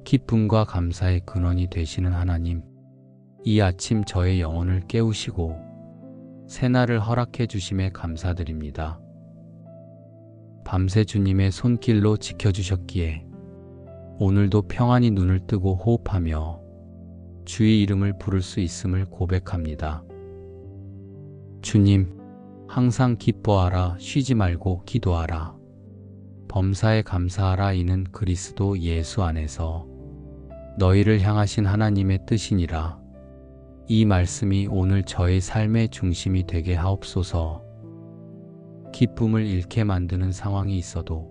기쁨과 감사의 근원이 되시는 하나님, 이 아침 저의 영혼을 깨우시고 새날을 허락해 주심에 감사드립니다. 밤새 주님의 손길로 지켜주셨기에 오늘도 평안히 눈을 뜨고 호흡하며 주의 이름을 부를 수 있음을 고백합니다. 주님, 항상 기뻐하라, 쉬지 말고 기도하라. 범사에 감사하라. 이는 그리스도 예수 안에서 너희를 향하신 하나님의 뜻이니라. 이 말씀이 오늘 저의 삶의 중심이 되게 하옵소서. 기쁨을 잃게 만드는 상황이 있어도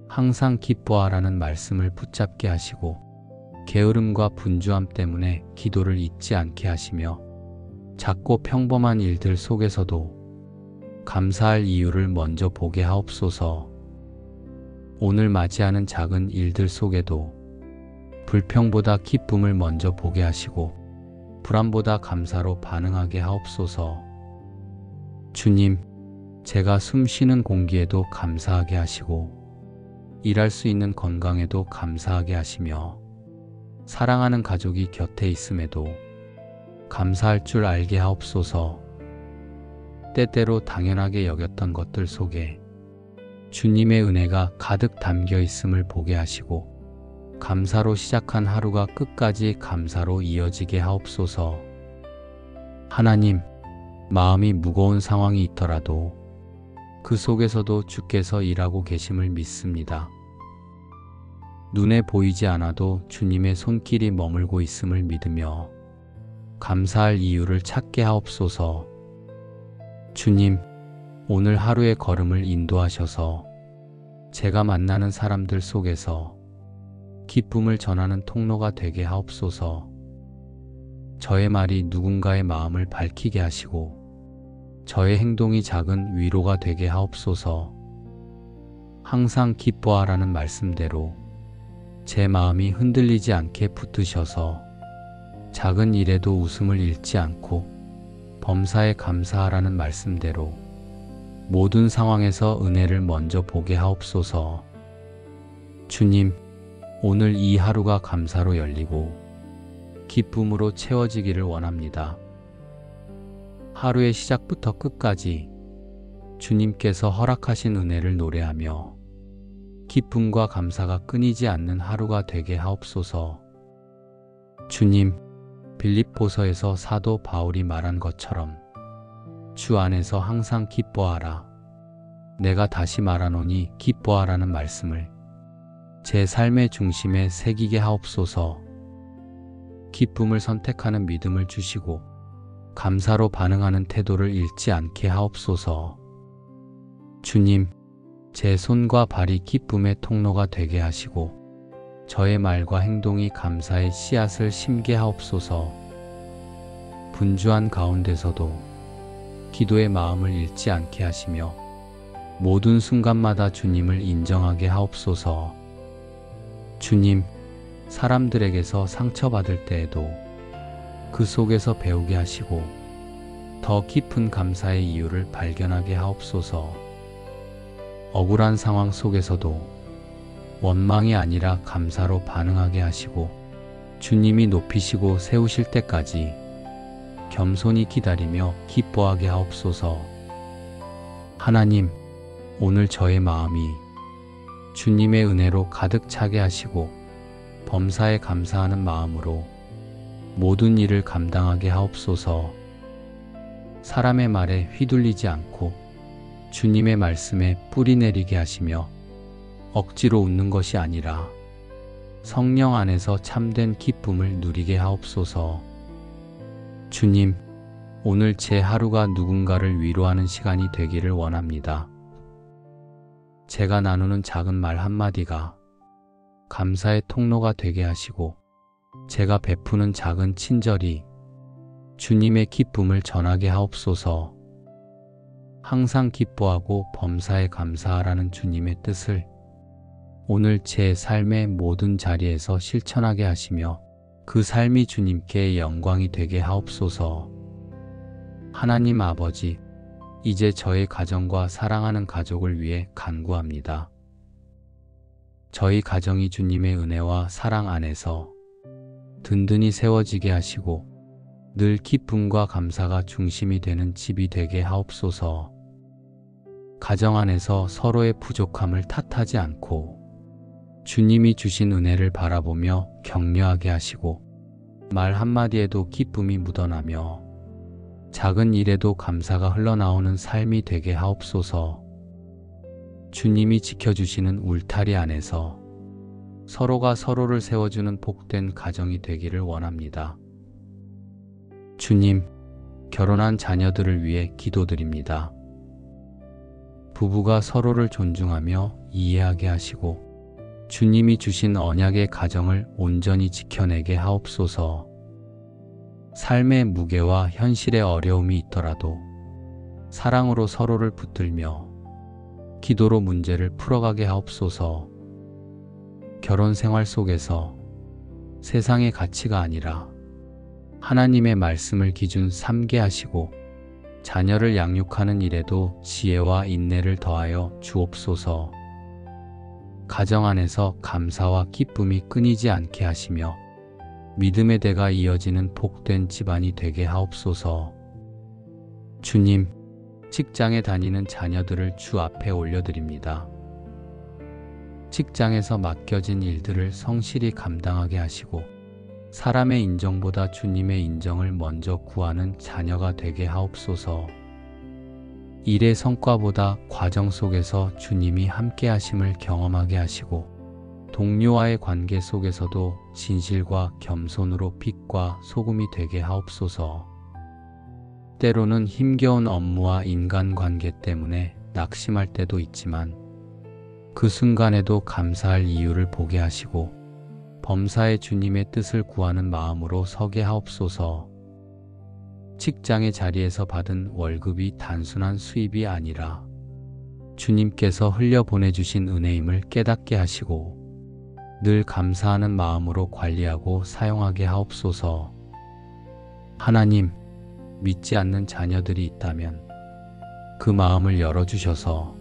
항상 기뻐하라는 말씀을 붙잡게 하시고 게으름과 분주함 때문에 기도를 잊지 않게 하시며 작고 평범한 일들 속에서도 감사할 이유를 먼저 보게 하옵소서. 오늘 맞이하는 작은 일들 속에도 불평보다 기쁨을 먼저 보게 하시고 불안보다 감사로 반응하게 하옵소서. 주님, 제가 숨 쉬는 공기에도 감사하게 하시고 일할 수 있는 건강에도 감사하게 하시며 사랑하는 가족이 곁에 있음에도 감사할 줄 알게 하옵소서. 때때로 당연하게 여겼던 것들 속에 주님의 은혜가 가득 담겨 있음을 보게 하시고 감사로 시작한 하루가 끝까지 감사로 이어지게 하옵소서. 하나님, 마음이 무거운 상황이 있더라도 그 속에서도 주께서 일하고 계심을 믿습니다. 눈에 보이지 않아도 주님의 손길이 머물고 있음을 믿으며 감사할 이유를 찾게 하옵소서. 주님, 오늘 하루의 걸음을 인도하셔서 제가 만나는 사람들 속에서 기쁨을 전하는 통로가 되게 하옵소서. 저의 말이 누군가의 마음을 밝히게 하시고 저의 행동이 작은 위로가 되게 하옵소서. 항상 기뻐하라는 말씀대로 제 마음이 흔들리지 않게 붙드셔서 작은 일에도 웃음을 잃지 않고 범사에 감사하라는 말씀대로 모든 상황에서 은혜를 먼저 보게 하옵소서. 주님, 오늘 이 하루가 감사로 열리고 기쁨으로 채워지기를 원합니다. 하루의 시작부터 끝까지 주님께서 허락하신 은혜를 노래하며 기쁨과 감사가 끊이지 않는 하루가 되게 하옵소서. 주님, 빌립보서에서 사도 바울이 말한 것처럼 주 안에서 항상 기뻐하라. 내가 다시 말하노니 기뻐하라는 말씀을 제 삶의 중심에 새기게 하옵소서. 기쁨을 선택하는 믿음을 주시고 감사로 반응하는 태도를 잃지 않게 하옵소서. 주님, 제 손과 발이 기쁨의 통로가 되게 하시고 저의 말과 행동이 감사의 씨앗을 심게 하옵소서. 분주한 가운데서도 기도의 마음을 잃지 않게 하시며 모든 순간마다 주님을 인정하게 하옵소서. 주님, 사람들에게서 상처받을 때에도 그 속에서 배우게 하시고 더 깊은 감사의 이유를 발견하게 하옵소서. 억울한 상황 속에서도 원망이 아니라 감사로 반응하게 하시고 주님이 높이시고 세우실 때까지 겸손히 기다리며 기뻐하게 하옵소서. 하나님, 오늘 저의 마음이 주님의 은혜로 가득 차게 하시고 범사에 감사하는 마음으로 모든 일을 감당하게 하옵소서. 사람의 말에 휘둘리지 않고 주님의 말씀에 뿌리 내리게 하시며 억지로 웃는 것이 아니라 성령 안에서 참된 기쁨을 누리게 하옵소서. 주님, 오늘 제 하루가 누군가를 위로하는 시간이 되기를 원합니다. 제가 나누는 작은 말 한마디가 감사의 통로가 되게 하시고 제가 베푸는 작은 친절이 주님의 기쁨을 전하게 하옵소서. 항상 기뻐하고 범사에 감사하라는 주님의 뜻을 오늘 제 삶의 모든 자리에서 실천하게 하시며 그 삶이 주님께 영광이 되게 하옵소서. 하나님 아버지, 이제 저의 가정과 사랑하는 가족을 위해 간구합니다. 저희 가정이 주님의 은혜와 사랑 안에서 든든히 세워지게 하시고 늘 기쁨과 감사가 중심이 되는 집이 되게 하옵소서. 가정 안에서 서로의 부족함을 탓하지 않고 주님이 주신 은혜를 바라보며 격려하게 하시고 말 한마디에도 기쁨이 묻어나며 작은 일에도 감사가 흘러나오는 삶이 되게 하옵소서. 주님이 지켜주시는 울타리 안에서 서로가 서로를 세워주는 복된 가정이 되기를 원합니다. 주님, 결혼한 자녀들을 위해 기도드립니다. 부부가 서로를 존중하며 이해하게 하시고 주님이 주신 언약의 가정을 온전히 지켜내게 하옵소서. 삶의 무게와 현실의 어려움이 있더라도 사랑으로 서로를 붙들며 기도로 문제를 풀어가게 하옵소서. 결혼 생활 속에서 세상의 가치가 아니라 하나님의 말씀을 기준 삼게 하시고 자녀를 양육하는 일에도 지혜와 인내를 더하여 주옵소서. 가정 안에서 감사와 기쁨이 끊이지 않게 하시며 믿음의 대가 이어지는 복된 집안이 되게 하옵소서. 주님, 직장에 다니는 자녀들을 주 앞에 올려드립니다. 직장에서 맡겨진 일들을 성실히 감당하게 하시고 사람의 인정보다 주님의 인정을 먼저 구하는 자녀가 되게 하옵소서. 일의 성과보다 과정 속에서 주님이 함께 하심을 경험하게 하시고 동료와의 관계 속에서도 진실과 겸손으로 빛과 소금이 되게 하옵소서. 때로는 힘겨운 업무와 인간관계 때문에 낙심할 때도 있지만 그 순간에도 감사할 이유를 보게 하시고 범사에 주님의 뜻을 구하는 마음으로 서게 하옵소서. 직장의 자리에서 받은 월급이 단순한 수입이 아니라 주님께서 흘려보내주신 은혜임을 깨닫게 하시고 늘 감사하는 마음으로 관리하고 사용하게 하옵소서. 하나님, 믿지 않는 자녀들이 있다면 그 마음을 열어주셔서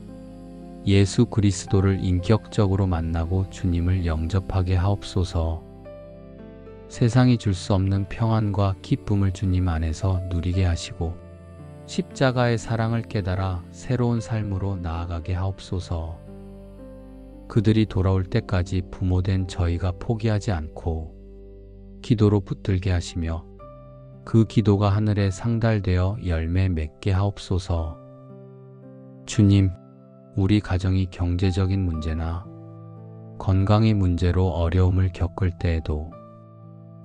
예수 그리스도를 인격적으로 만나고 주님을 영접하게 하옵소서. 세상이 줄 수 없는 평안과 기쁨을 주님 안에서 누리게 하시고 십자가의 사랑을 깨달아 새로운 삶으로 나아가게 하옵소서. 그들이 돌아올 때까지 부모된 저희가 포기하지 않고 기도로 붙들게 하시며 그 기도가 하늘에 상달되어 열매 맺게 하옵소서. 주님, 우리 가정이 경제적인 문제나 건강의 문제로 어려움을 겪을 때에도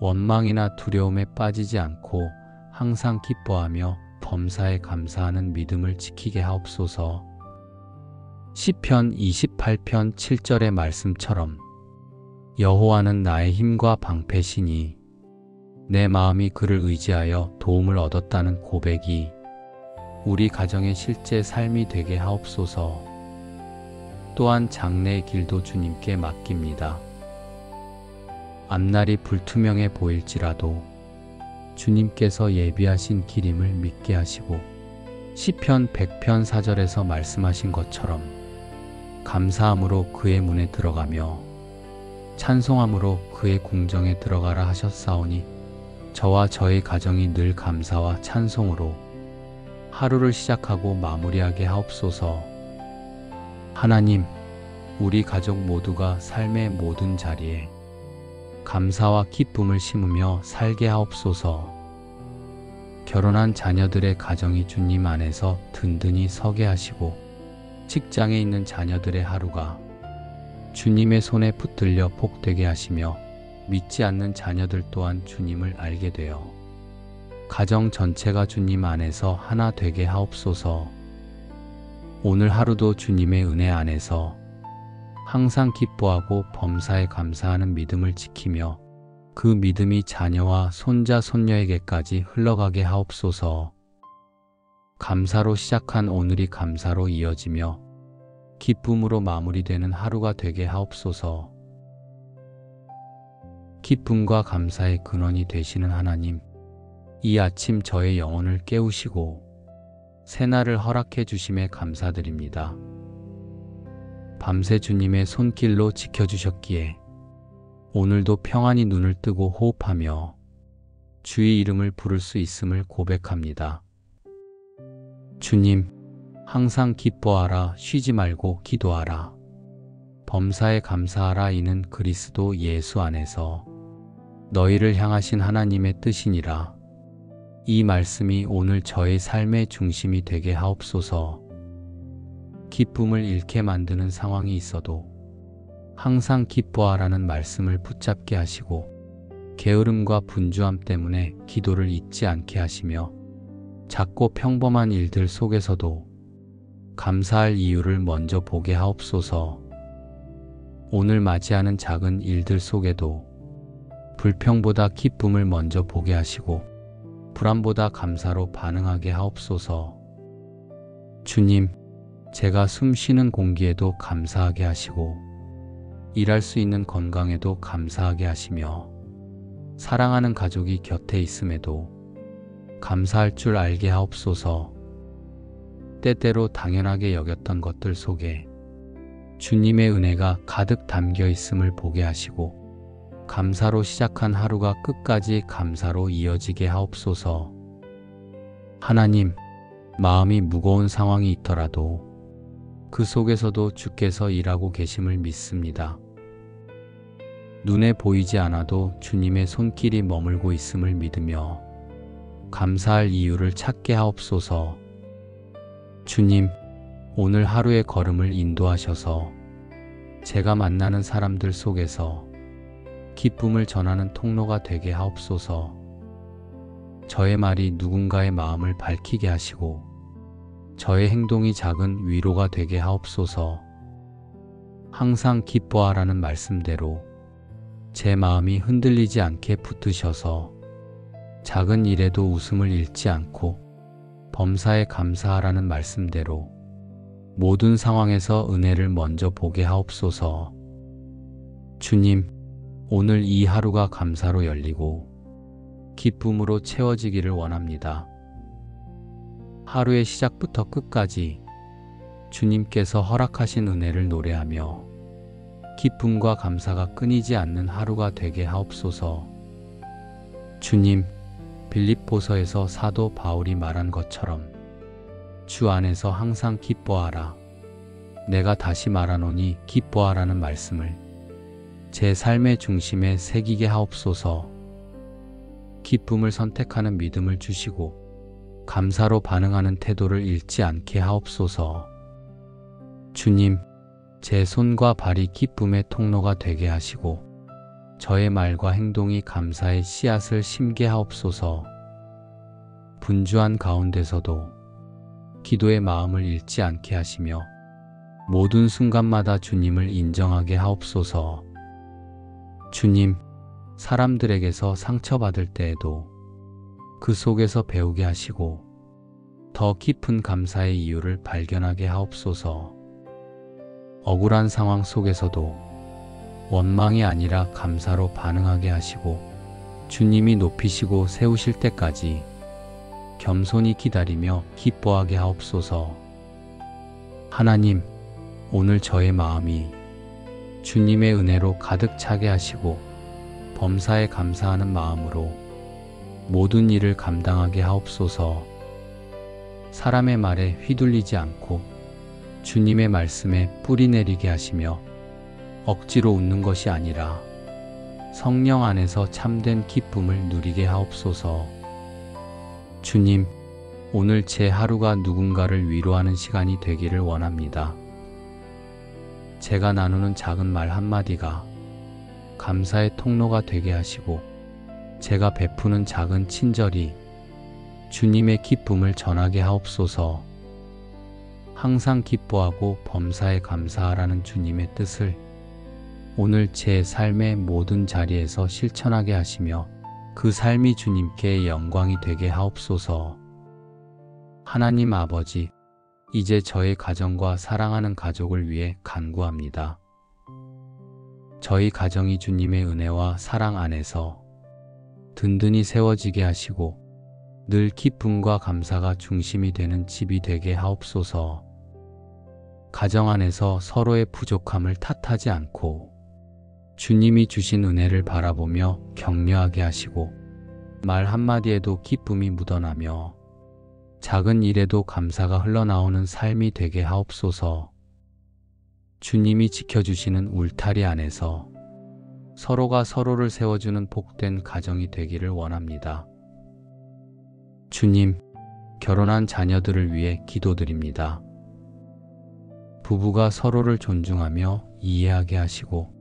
원망이나 두려움에 빠지지 않고 항상 기뻐하며 범사에 감사하는 믿음을 지키게 하옵소서. 시편 28편 7절의 말씀처럼 여호와는 나의 힘과 방패시니 내 마음이 그를 의지하여 도움을 얻었다는 고백이 우리 가정의 실제 삶이 되게 하옵소서. 또한 장래의 길도 주님께 맡깁니다. 앞날이 불투명해 보일지라도 주님께서 예비하신 길임을 믿게 하시고 시편 100편 4절에서 말씀하신 것처럼 감사함으로 그의 문에 들어가며 찬송함으로 그의 궁정에 들어가라 하셨사오니 저와 저의 가정이 늘 감사와 찬송으로 하루를 시작하고 마무리하게 하옵소서. 하나님, 우리 가족 모두가 삶의 모든 자리에 감사와 기쁨을 심으며 살게 하옵소서. 결혼한 자녀들의 가정이 주님 안에서 든든히 서게 하시고 직장에 있는 자녀들의 하루가 주님의 손에 붙들려 복되게 하시며 믿지 않는 자녀들 또한 주님을 알게 되어 가정 전체가 주님 안에서 하나 되게 하옵소서. 오늘 하루도 주님의 은혜 안에서 항상 기뻐하고 범사에 감사하는 믿음을 지키며 그 믿음이 자녀와 손자 손녀에게까지 흘러가게 하옵소서. 감사로 시작한 오늘이 감사로 이어지며 기쁨으로 마무리되는 하루가 되게 하옵소서. 기쁨과 감사의 근원이 되시는 하나님, 이 아침 저의 영혼을 깨우시고 새날을 허락해 주심에 감사드립니다. 밤새 주님의 손길로 지켜주셨기에 오늘도 평안히 눈을 뜨고 호흡하며 주의 이름을 부를 수 있음을 고백합니다. 주님, 항상 기뻐하라, 쉬지 말고 기도하라. 범사에 감사하라. 이는 그리스도 예수 안에서 너희를 향하신 하나님의 뜻이니라. 이 말씀이 오늘 저의 삶의 중심이 되게 하옵소서. 기쁨을 잃게 만드는 상황이 있어도 항상 기뻐하라는 말씀을 붙잡게 하시고 게으름과 분주함 때문에 기도를 잊지 않게 하시며 작고 평범한 일들 속에서도 감사할 이유를 먼저 보게 하옵소서. 오늘 맞이하는 작은 일들 속에도 불평보다 기쁨을 먼저 보게 하시고 불안보다 감사로 반응하게 하옵소서. 주님, 제가 숨 쉬는 공기에도 감사하게 하시고 일할 수 있는 건강에도 감사하게 하시며 사랑하는 가족이 곁에 있음에도 감사할 줄 알게 하옵소서. 때때로 당연하게 여겼던 것들 속에 주님의 은혜가 가득 담겨 있음을 보게 하시고 감사로 시작한 하루가 끝까지 감사로 이어지게 하옵소서. 하나님, 마음이 무거운 상황이 있더라도 그 속에서도 주께서 일하고 계심을 믿습니다. 눈에 보이지 않아도 주님의 손길이 머물고 있음을 믿으며 감사할 이유를 찾게 하옵소서. 주님, 오늘 하루의 걸음을 인도하셔서 제가 만나는 사람들 속에서 기쁨을 전하는 통로가 되게 하옵소서. 저의 말이 누군가의 마음을 밝히게 하시고 저의 행동이 작은 위로가 되게 하옵소서. 항상 기뻐하라는 말씀대로 제 마음이 흔들리지 않게 붙드셔서 작은 일에도 웃음을 잃지 않고 범사에 감사하라는 말씀대로 모든 상황에서 은혜를 먼저 보게 하옵소서. 주님, 오늘 이 하루가 감사로 열리고 기쁨으로 채워지기를 원합니다. 하루의 시작부터 끝까지 주님께서 허락하신 은혜를 노래하며 기쁨과 감사가 끊이지 않는 하루가 되게 하옵소서. 주님, 빌립보서에서 사도 바울이 말한 것처럼 주 안에서 항상 기뻐하라. 내가 다시 말하노니 기뻐하라는 말씀을 제 삶의 중심에 새기게 하옵소서. 기쁨을 선택하는 믿음을 주시고 감사로 반응하는 태도를 잃지 않게 하옵소서. 주님, 제 손과 발이 기쁨의 통로가 되게 하시고 저의 말과 행동이 감사의 씨앗을 심게 하옵소서. 분주한 가운데서도 기도의 마음을 잃지 않게 하시며 모든 순간마다 주님을 인정하게 하옵소서. 주님, 사람들에게서 상처받을 때에도 그 속에서 배우게 하시고 더 깊은 감사의 이유를 발견하게 하옵소서. 억울한 상황 속에서도 원망이 아니라 감사로 반응하게 하시고 주님이 높이시고 세우실 때까지 겸손히 기다리며 기뻐하게 하옵소서. 하나님, 오늘 저의 마음이 주님의 은혜로 가득 차게 하시고 범사에 감사하는 마음으로 모든 일을 감당하게 하옵소서. 사람의 말에 휘둘리지 않고 주님의 말씀에 뿌리 내리게 하시며 억지로 웃는 것이 아니라 성령 안에서 참된 기쁨을 누리게 하옵소서. 주님, 오늘 제 하루가 누군가를 위로하는 시간이 되기를 원합니다. 제가 나누는 작은 말 한마디가 감사의 통로가 되게 하시고 제가 베푸는 작은 친절이 주님의 기쁨을 전하게 하옵소서. 항상 기뻐하고 범사에 감사하라는 주님의 뜻을 오늘 제 삶의 모든 자리에서 실천하게 하시며 그 삶이 주님께 영광이 되게 하옵소서. 하나님 아버지, 이제 저의 가정과 사랑하는 가족을 위해 간구합니다. 저희 가정이 주님의 은혜와 사랑 안에서 든든히 세워지게 하시고 늘 기쁨과 감사가 중심이 되는 집이 되게 하옵소서. 가정 안에서 서로의 부족함을 탓하지 않고 주님이 주신 은혜를 바라보며 격려하게 하시고 말 한마디에도 기쁨이 묻어나며 작은 일에도 감사가 흘러나오는 삶이 되게 하옵소서. 주님이 지켜주시는 울타리 안에서 서로가 서로를 세워주는 복된 가정이 되기를 원합니다. 주님, 결혼한 자녀들을 위해 기도드립니다. 부부가 서로를 존중하며 이해하게 하시고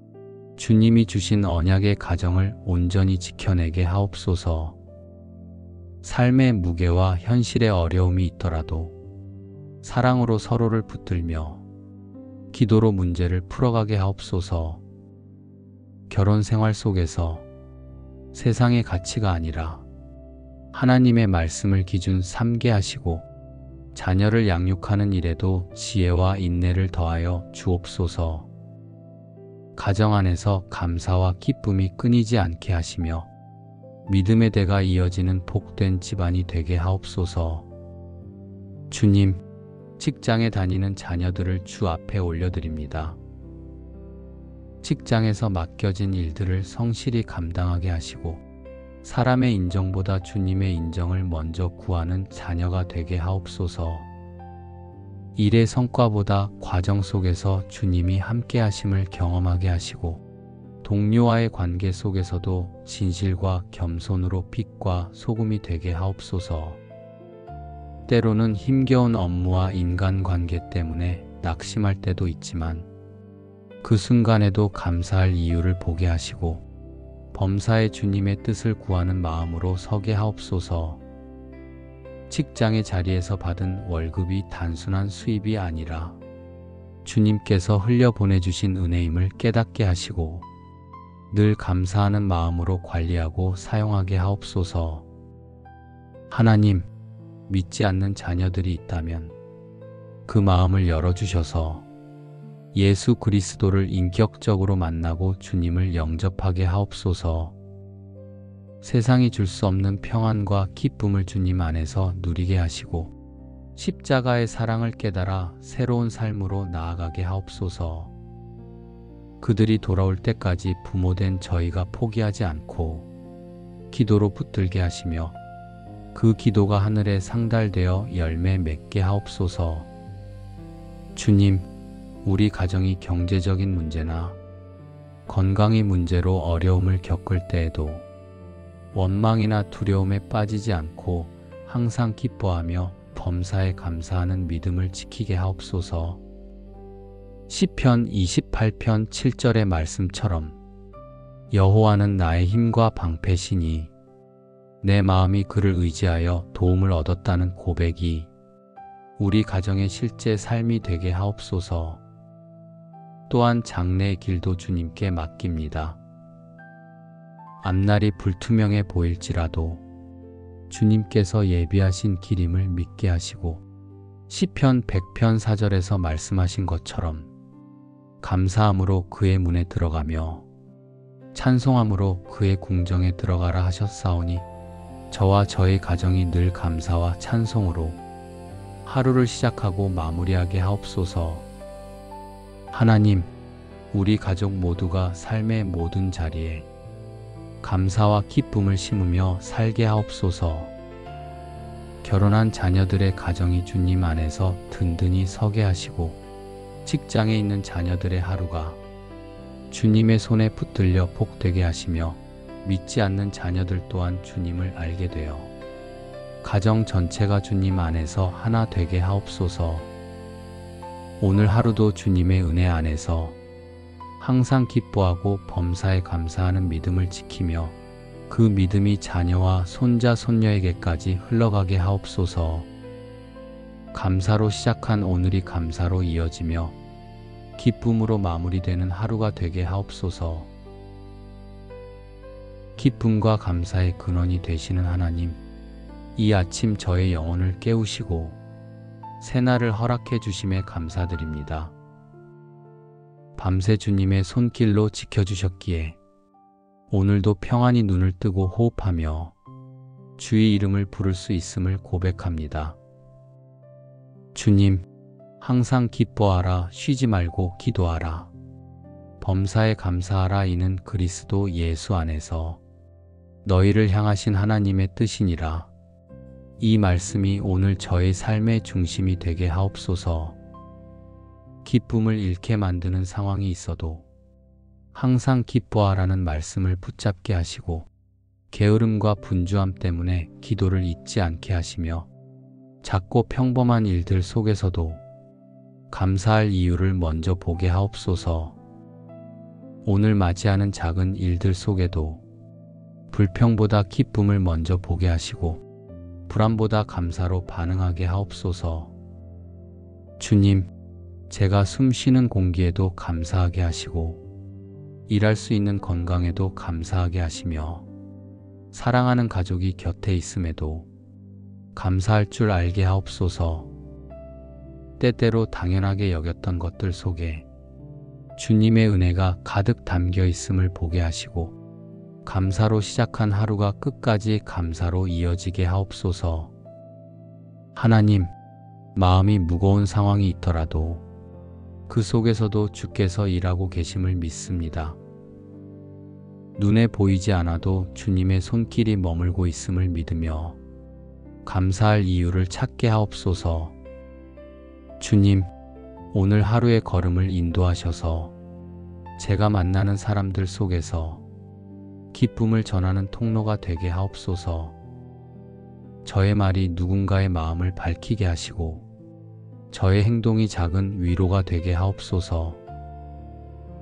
주님이 주신 언약의 가정을 온전히 지켜내게 하옵소서. 삶의 무게와 현실의 어려움이 있더라도 사랑으로 서로를 붙들며 기도로 문제를 풀어가게 하옵소서. 결혼 생활 속에서 세상의 가치가 아니라 하나님의 말씀을 기준 삼게 하시고 자녀를 양육하는 일에도 지혜와 인내를 더하여 주옵소서. 가정 안에서 감사와 기쁨이 끊이지 않게 하시며 믿음의 대가 이어지는 복된 집안이 되게 하옵소서. 주님, 직장에 다니는 자녀들을 주 앞에 올려드립니다. 직장에서 맡겨진 일들을 성실히 감당하게 하시고 사람의 인정보다 주님의 인정을 먼저 구하는 자녀가 되게 하옵소서. 일의 성과보다 과정 속에서 주님이 함께 하심을 경험하게 하시고 동료와의 관계 속에서도 진실과 겸손으로 빛과 소금이 되게 하옵소서. 때로는 힘겨운 업무와 인간관계 때문에 낙심할 때도 있지만 그 순간에도 감사할 이유를 보게 하시고 범사에 주님의 뜻을 구하는 마음으로 서게 하옵소서. 직장의 자리에서 받은 월급이 단순한 수입이 아니라 주님께서 흘려보내주신 은혜임을 깨닫게 하시고 늘 감사하는 마음으로 관리하고 사용하게 하옵소서. 하나님, 믿지 않는 자녀들이 있다면 그 마음을 열어주셔서 예수 그리스도를 인격적으로 만나고 주님을 영접하게 하옵소서. 세상이 줄 수 없는 평안과 기쁨을 주님 안에서 누리게 하시고 십자가의 사랑을 깨달아 새로운 삶으로 나아가게 하옵소서. 그들이 돌아올 때까지 부모된 저희가 포기하지 않고 기도로 붙들게 하시며 그 기도가 하늘에 상달되어 열매 맺게 하옵소서. 주님, 우리 가정이 경제적인 문제나 건강의 문제로 어려움을 겪을 때에도 원망이나 두려움에 빠지지 않고 항상 기뻐하며 범사에 감사하는 믿음을 지키게 하옵소서. 시편 28편 7절의 말씀처럼 여호와는 나의 힘과 방패시니 내 마음이 그를 의지하여 도움을 얻었다는 고백이 우리 가정의 실제 삶이 되게 하옵소서. 또한 장래의 길도 주님께 맡깁니다. 앞날이 불투명해 보일지라도 주님께서 예비하신 길임을 믿게 하시고 시편 100편 4절에서 말씀하신 것처럼 감사함으로 그의 문에 들어가며 찬송함으로 그의 궁정에 들어가라 하셨사오니 저와 저의 가정이 늘 감사와 찬송으로 하루를 시작하고 마무리하게 하옵소서. 하나님, 우리 가족 모두가 삶의 모든 자리에 감사와 기쁨을 심으며 살게 하옵소서. 결혼한 자녀들의 가정이 주님 안에서 든든히 서게 하시고 직장에 있는 자녀들의 하루가 주님의 손에 붙들려 복되게 하시며 믿지 않는 자녀들 또한 주님을 알게 되어 가정 전체가 주님 안에서 하나 되게 하옵소서. 오늘 하루도 주님의 은혜 안에서 항상 기뻐하고 범사에 감사하는 믿음을 지키며 그 믿음이 자녀와 손자 손녀에게까지 흘러가게 하옵소서. 감사로 시작한 오늘이 감사로 이어지며 기쁨으로 마무리되는 하루가 되게 하옵소서. 기쁨과 감사의 근원이 되시는 하나님, 이 아침 저의 영혼을 깨우시고 새날을 허락해 주심에 감사드립니다. 밤새 주님의 손길로 지켜주셨기에 오늘도 평안히 눈을 뜨고 호흡하며 주의 이름을 부를 수 있음을 고백합니다. 주님, 항상 기뻐하라. 쉬지 말고 기도하라. 범사에 감사하라. 이는 그리스도 예수 안에서 너희를 향하신 하나님의 뜻이니라. 이 말씀이 오늘 저의 삶의 중심이 되게 하옵소서. 기쁨을 잃게 만드는 상황이 있어도 항상 기뻐하라는 말씀을 붙잡게 하시고, 게으름과 분주함 때문에 기도를 잊지 않게 하시며, 작고 평범한 일들 속에서도 감사할 이유를 먼저 보게 하옵소서. 오늘 맞이하는 작은 일들 속에도 불평보다 기쁨을 먼저 보게 하시고, 불안보다 감사로 반응하게 하옵소서. 주님, 제가 숨 쉬는 공기에도 감사하게 하시고, 일할 수 있는 건강에도 감사하게 하시며, 사랑하는 가족이 곁에 있음에도 감사할 줄 알게 하옵소서. 때때로 당연하게 여겼던 것들 속에 주님의 은혜가 가득 담겨 있음을 보게 하시고, 감사로 시작한 하루가 끝까지 감사로 이어지게 하옵소서. 하나님, 마음이 무거운 상황이 있더라도 그 속에서도 주께서 일하고 계심을 믿습니다. 눈에 보이지 않아도 주님의 손길이 머물고 있음을 믿으며 감사할 이유를 찾게 하옵소서. 주님, 오늘 하루의 걸음을 인도하셔서 제가 만나는 사람들 속에서 기쁨을 전하는 통로가 되게 하옵소서. 저의 말이 누군가의 마음을 밝히게 하시고, 저의 행동이 작은 위로가 되게 하옵소서.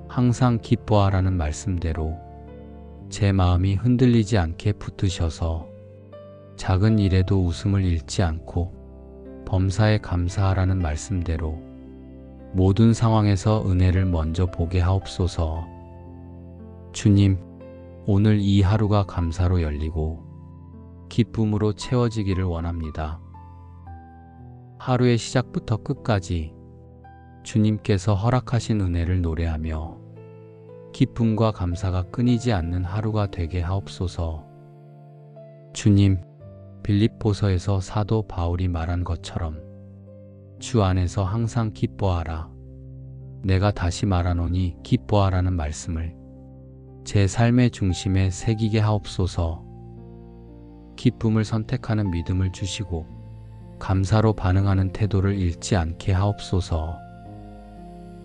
항상 기뻐하라는 말씀대로 제 마음이 흔들리지 않게 붙드셔서 작은 일에도 웃음을 잃지 않고, 범사에 감사하라는 말씀대로 모든 상황에서 은혜를 먼저 보게 하옵소서. 주님, 오늘 이 하루가 감사로 열리고 기쁨으로 채워지기를 원합니다. 하루의 시작부터 끝까지 주님께서 허락하신 은혜를 노래하며 기쁨과 감사가 끊이지 않는 하루가 되게 하옵소서. 주님, 빌립보서에서 사도 바울이 말한 것처럼 주 안에서 항상 기뻐하라. 내가 다시 말하노니 기뻐하라는 말씀을 제 삶의 중심에 새기게 하옵소서. 기쁨을 선택하는 믿음을 주시고, 감사로 반응하는 태도를 잃지 않게 하옵소서.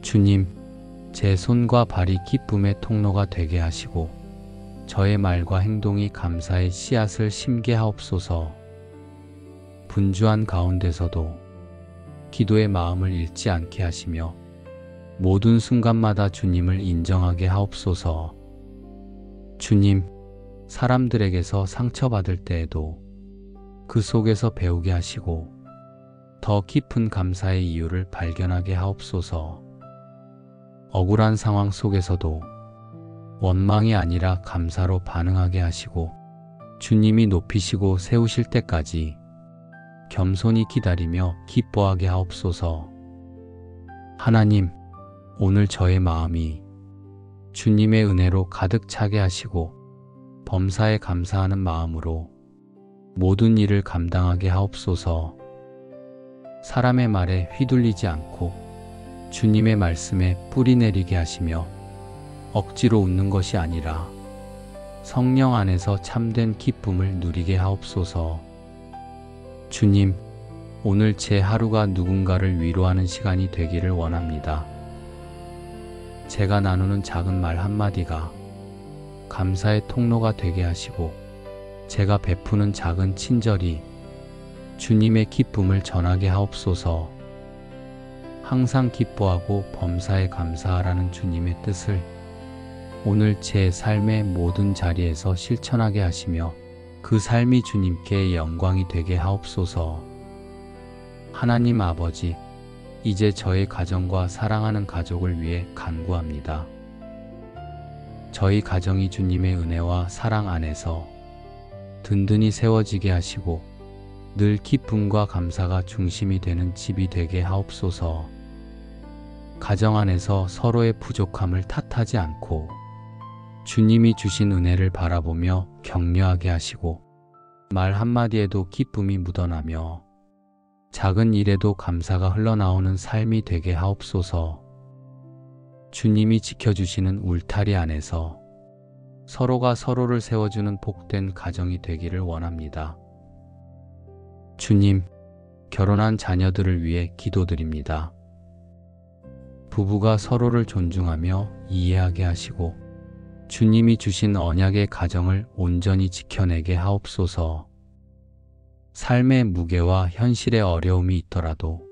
주님, 제 손과 발이 기쁨의 통로가 되게 하시고, 저의 말과 행동이 감사의 씨앗을 심게 하옵소서. 분주한 가운데서도 기도의 마음을 잃지 않게 하시며, 모든 순간마다 주님을 인정하게 하옵소서. 주님, 사람들에게서 상처받을 때에도 그 속에서 배우게 하시고, 더 깊은 감사의 이유를 발견하게 하옵소서. 억울한 상황 속에서도 원망이 아니라 감사로 반응하게 하시고, 주님이 높이시고 세우실 때까지 겸손히 기다리며 기뻐하게 하옵소서. 하나님, 오늘 저의 마음이 주님의 은혜로 가득 차게 하시고, 범사에 감사하는 마음으로 모든 일을 감당하게 하옵소서. 사람의 말에 휘둘리지 않고 주님의 말씀에 뿌리 내리게 하시며, 억지로 웃는 것이 아니라 성령 안에서 참된 기쁨을 누리게 하옵소서. 주님, 오늘 제 하루가 누군가를 위로하는 시간이 되기를 원합니다. 제가 나누는 작은 말 한마디가 감사의 통로가 되게 하시고, 제가 베푸는 작은 친절이 주님의 기쁨을 전하게 하옵소서. 항상 기뻐하고 범사에 감사하라는 주님의 뜻을 오늘 제 삶의 모든 자리에서 실천하게 하시며, 그 삶이 주님께 영광이 되게 하옵소서. 하나님 아버지, 이제 저의 가정과 사랑하는 가족을 위해 간구합니다. 저희 가정이 주님의 은혜와 사랑 안에서 든든히 세워지게 하시고, 늘 기쁨과 감사가 중심이 되는 집이 되게 하옵소서. 가정 안에서 서로의 부족함을 탓하지 않고 주님이 주신 은혜를 바라보며 격려하게 하시고, 말 한마디에도 기쁨이 묻어나며 작은 일에도 감사가 흘러나오는 삶이 되게 하옵소서. 주님이 지켜주시는 울타리 안에서 서로가 서로를 세워주는 복된 가정이 되기를 원합니다. 주님, 결혼한 자녀들을 위해 기도드립니다. 부부가 서로를 존중하며 이해하게 하시고 주님이 주신 언약의 가정을 온전히 지켜내게 하옵소서. 삶의 무게와 현실의 어려움이 있더라도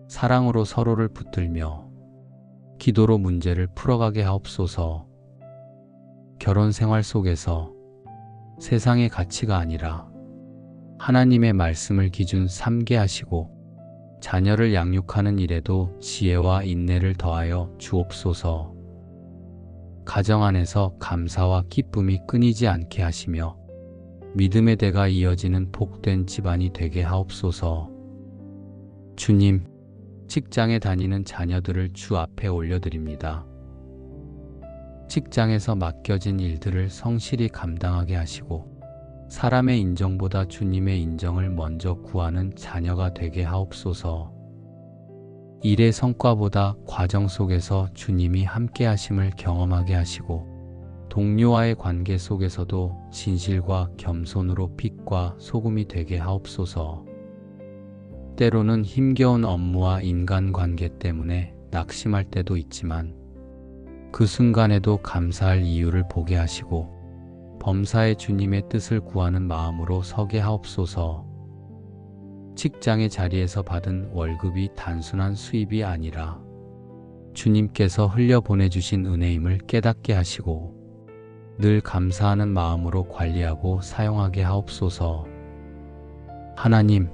사랑으로 서로를 붙들며 기도로 문제를 풀어가게 하옵소서. 결혼 생활 속에서 세상의 가치가 아니라 하나님의 말씀을 기준 삼게 하시고 자녀를 양육하는 일에도 지혜와 인내를 더하여 주옵소서. 가정 안에서 감사와 기쁨이 끊이지 않게 하시며 믿음의 대가 이어지는 복된 집안이 되게 하옵소서. 주님, 직장에 다니는 자녀들을 주 앞에 올려드립니다. 직장에서 맡겨진 일들을 성실히 감당하게 하시고 사람의 인정보다 주님의 인정을 먼저 구하는 자녀가 되게 하옵소서. 일의 성과보다 과정 속에서 주님이 함께 하심을 경험하게 하시고 동료와의 관계 속에서도 진실과 겸손으로 빛과 소금이 되게 하옵소서. 때로는 힘겨운 업무와 인간관계 때문에 낙심할 때도 있지만 그 순간에도 감사할 이유를 보게 하시고 범사에 주님의 뜻을 구하는 마음으로 서게 하옵소서. 직장의 자리에서 받은 월급이 단순한 수입이 아니라 주님께서 흘려보내주신 은혜임을 깨닫게 하시고 늘 감사하는 마음으로 관리하고 사용하게 하옵소서. 하나님,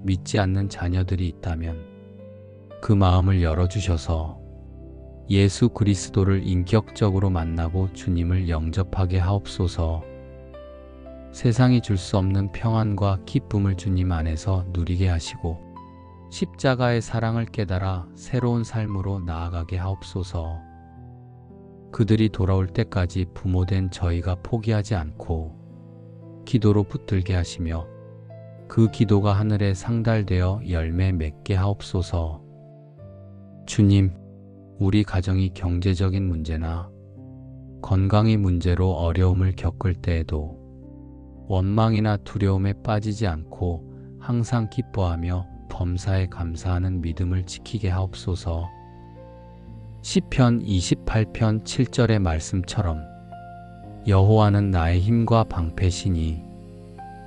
믿지 않는 자녀들이 있다면 그 마음을 열어주셔서 예수 그리스도를 인격적으로 만나고 주님을 영접하게 하옵소서. 세상이 줄 수 없는 평안과 기쁨을 주님 안에서 누리게 하시고 십자가의 사랑을 깨달아 새로운 삶으로 나아가게 하옵소서. 그들이 돌아올 때까지 부모된 저희가 포기하지 않고 기도로 붙들게 하시며 그 기도가 하늘에 상달되어 열매 맺게 하옵소서. 주님, 우리 가정이 경제적인 문제나 건강의 문제로 어려움을 겪을 때에도 원망이나 두려움에 빠지지 않고 항상 기뻐하며 범사에 감사하는 믿음을 지키게 하옵소서. 시편 28편 7절의 말씀처럼 여호와는 나의 힘과 방패시니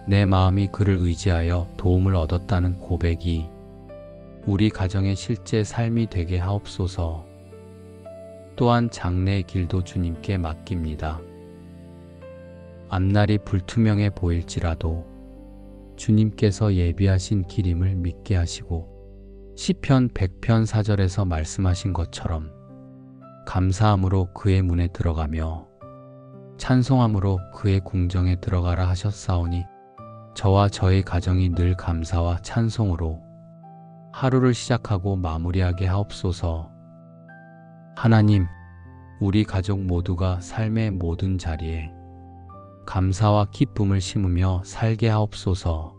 내 마음이 그를 의지하여 도움을 얻었다는 고백이 우리 가정의 실제 삶이 되게 하옵소서. 또한 장래의 길도 주님께 맡깁니다. 앞날이 불투명해 보일지라도 주님께서 예비하신 길임을 믿게 하시고 시편 100편 4절에서 말씀하신 것처럼 감사함으로 그의 문에 들어가며 찬송함으로 그의 궁정에 들어가라 하셨사오니 저와 저의 가정이 늘 감사와 찬송으로 하루를 시작하고 마무리하게 하옵소서. 하나님, 우리 가족 모두가 삶의 모든 자리에 감사와 기쁨을 심으며 살게 하옵소서.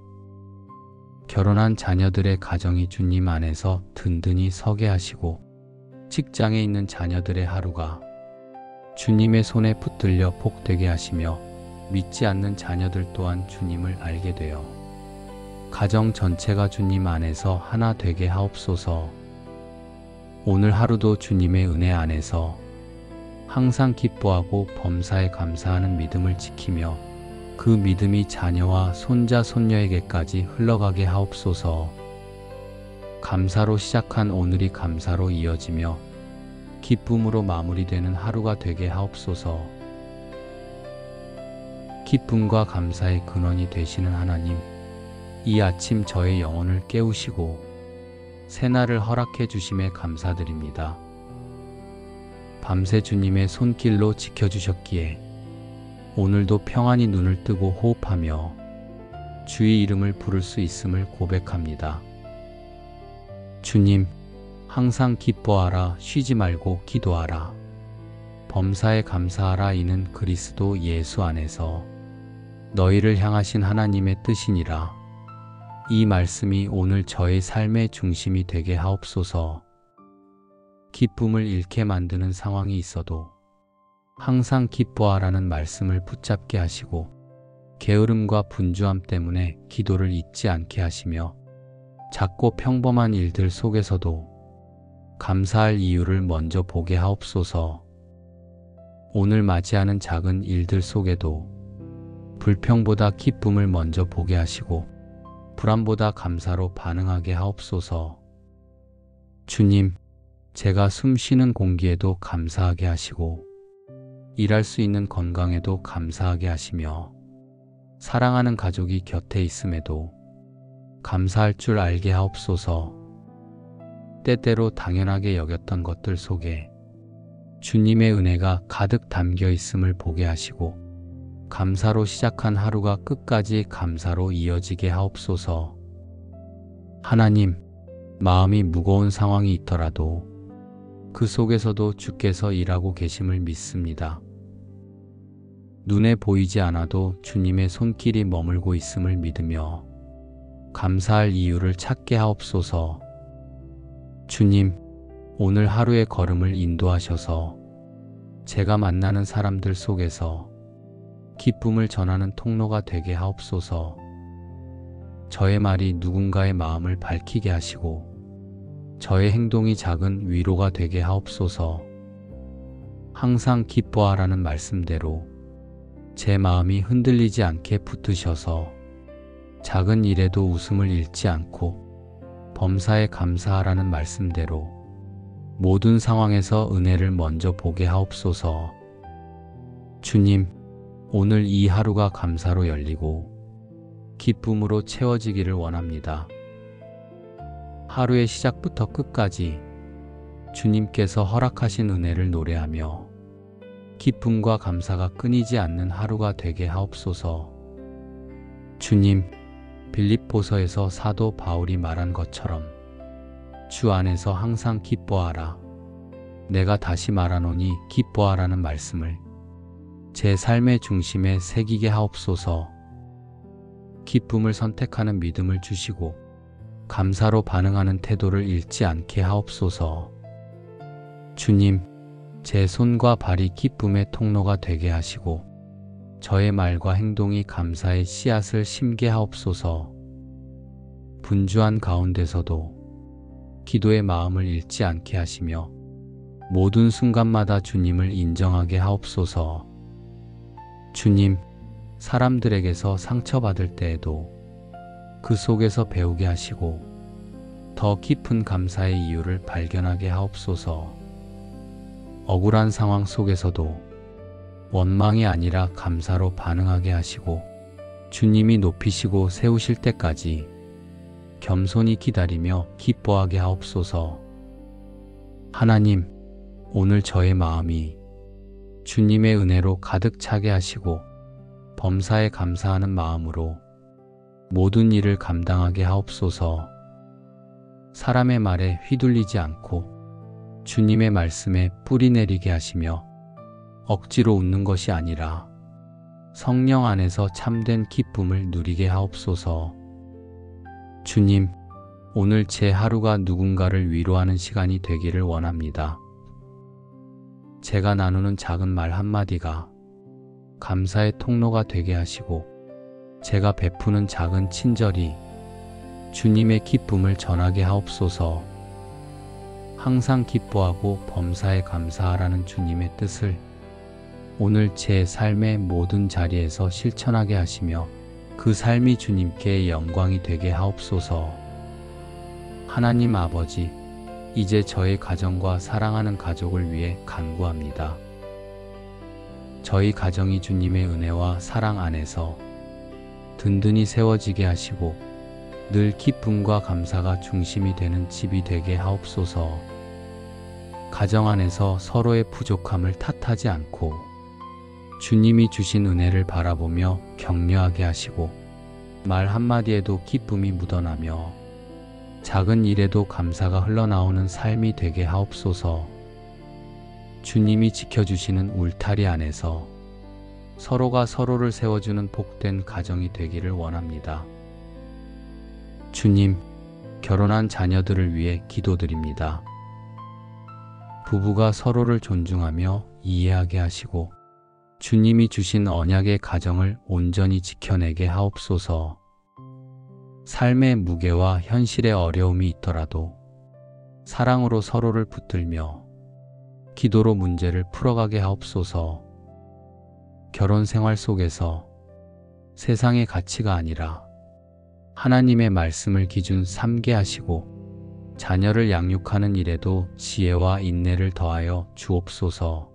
결혼한 자녀들의 가정이 주님 안에서 든든히 서게 하시고 직장에 있는 자녀들의 하루가 주님의 손에 붙들려 복되게 하시며 믿지 않는 자녀들 또한 주님을 알게 되어 가정 전체가 주님 안에서 하나 되게 하옵소서. 오늘 하루도 주님의 은혜 안에서 항상 기뻐하고 범사에 감사하는 믿음을 지키며 그 믿음이 자녀와 손자 손녀에게까지 흘러가게 하옵소서. 감사로 시작한 오늘이 감사로 이어지며 기쁨으로 마무리되는 하루가 되게 하옵소서. 기쁨과 감사의 근원이 되시는 하나님, 이 아침 저의 영혼을 깨우시고 새날을 허락해 주심에 감사드립니다. 밤새 주님의 손길로 지켜주셨기에 오늘도 평안히 눈을 뜨고 호흡하며 주의 이름을 부를 수 있음을 고백합니다. 주님, 항상 기뻐하라, 쉬지 말고 기도하라. 범사에 감사하라. 이는 그리스도 예수 안에서 너희를 향하신 하나님의 뜻이니라. 이 말씀이 오늘 저의 삶의 중심이 되게 하옵소서. 기쁨을 잃게 만드는 상황이 있어도 항상 기뻐하라는 말씀을 붙잡게 하시고 게으름과 분주함 때문에 기도를 잊지 않게 하시며 작고 평범한 일들 속에서도 감사할 이유를 먼저 보게 하옵소서. 오늘 맞이하는 작은 일들 속에도 불평보다 기쁨을 먼저 보게 하시고 불안보다 감사로 반응하게 하옵소서. 주님, 제가 숨 쉬는 공기에도 감사하게 하시고 일할 수 있는 건강에도 감사하게 하시며 사랑하는 가족이 곁에 있음에도 감사할 줄 알게 하옵소서. 때때로 당연하게 여겼던 것들 속에 주님의 은혜가 가득 담겨 있음을 보게 하시고 감사로 시작한 하루가 끝까지 감사로 이어지게 하옵소서. 하나님, 마음이 무거운 상황이 있더라도 그 속에서도 주께서 일하고 계심을 믿습니다. 눈에 보이지 않아도 주님의 손길이 머물고 있음을 믿으며 감사할 이유를 찾게 하옵소서. 주님, 오늘 하루의 걸음을 인도하셔서 제가 만나는 사람들 속에서 기쁨을 전하는 통로가 되게 하옵소서. 저의 말이 누군가의 마음을 밝히게 하시고 저의 행동이 작은 위로가 되게 하옵소서. 항상 기뻐하라는 말씀대로 제 마음이 흔들리지 않게 붙드셔서 작은 일에도 웃음을 잃지 않고 범사에 감사하라는 말씀대로 모든 상황에서 은혜를 먼저 보게 하옵소서. 주님, 오늘 이 하루가 감사로 열리고 기쁨으로 채워지기를 원합니다. 하루의 시작부터 끝까지 주님께서 허락하신 은혜를 노래하며 기쁨과 감사가 끊이지 않는 하루가 되게 하옵소서. 주님, 빌립보서에서 사도 바울이 말한 것처럼 주 안에서 항상 기뻐하라. 내가 다시 말하노니 기뻐하라는 말씀을 제 삶의 중심에 새기게 하옵소서. 기쁨을 선택하는 믿음을 주시고 감사로 반응하는 태도를 잃지 않게 하옵소서. 주님, 제 손과 발이 기쁨의 통로가 되게 하시고 저의 말과 행동이 감사의 씨앗을 심게 하옵소서. 분주한 가운데서도 기도의 마음을 잃지 않게 하시며 모든 순간마다 주님을 인정하게 하옵소서. 주님, 사람들에게서 상처받을 때에도 그 속에서 배우게 하시고 더 깊은 감사의 이유를 발견하게 하옵소서. 억울한 상황 속에서도 원망이 아니라 감사로 반응하게 하시고 주님이 높이시고 세우실 때까지 겸손히 기다리며 기뻐하게 하옵소서. 하나님, 오늘 저의 마음이 주님의 은혜로 가득 차게 하시고 범사에 감사하는 마음으로 모든 일을 감당하게 하옵소서. 사람의 말에 휘둘리지 않고 주님의 말씀에 뿌리 내리게 하시며 억지로 웃는 것이 아니라 성령 안에서 참된 기쁨을 누리게 하옵소서. 주님, 오늘 제 하루가 누군가를 위로하는 시간이 되기를 원합니다. 제가 나누는 작은 말 한마디가 감사의 통로가 되게 하시고 제가 베푸는 작은 친절이 주님의 기쁨을 전하게 하옵소서. 항상 기뻐하고 범사에 감사하라는 주님의 뜻을 오늘 제 삶의 모든 자리에서 실천하게 하시며 그 삶이 주님께 영광이 되게 하옵소서. 하나님 아버지, 이제 저의 가정과 사랑하는 가족을 위해 간구합니다. 저희 가정이 주님의 은혜와 사랑 안에서 든든히 세워지게 하시고 늘 기쁨과 감사가 중심이 되는 집이 되게 하옵소서. 가정 안에서 서로의 부족함을 탓하지 않고 주님이 주신 은혜를 바라보며 격려하게 하시고 말 한마디에도 기쁨이 묻어나며 작은 일에도 감사가 흘러나오는 삶이 되게 하옵소서. 주님이 지켜주시는 울타리 안에서 서로가 서로를 세워주는 복된 가정이 되기를 원합니다. 주님, 결혼한 자녀들을 위해 기도드립니다. 부부가 서로를 존중하며 이해하게 하시고 주님이 주신 언약의 가정을 온전히 지켜내게 하옵소서. 삶의 무게와 현실의 어려움이 있더라도 사랑으로 서로를 붙들며 기도로 문제를 풀어가게 하옵소서. 결혼 생활 속에서 세상의 가치가 아니라 하나님의 말씀을 기준 삼게 하시고 자녀를 양육하는 일에도 지혜와 인내를 더하여 주옵소서.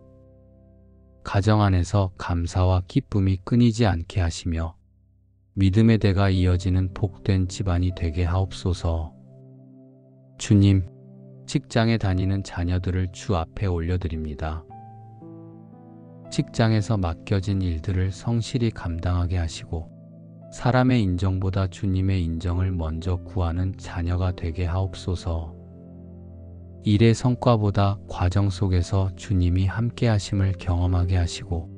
가정 안에서 감사와 기쁨이 끊이지 않게 하시며 믿음의 대가 이어지는 복된 집안이 되게 하옵소서. 주님, 직장에 다니는 자녀들을 주 앞에 올려드립니다. 직장에서 맡겨진 일들을 성실히 감당하게 하시고 사람의 인정보다 주님의 인정을 먼저 구하는 자녀가 되게 하옵소서. 일의 성과보다 과정 속에서 주님이 함께 하심을 경험하게 하시고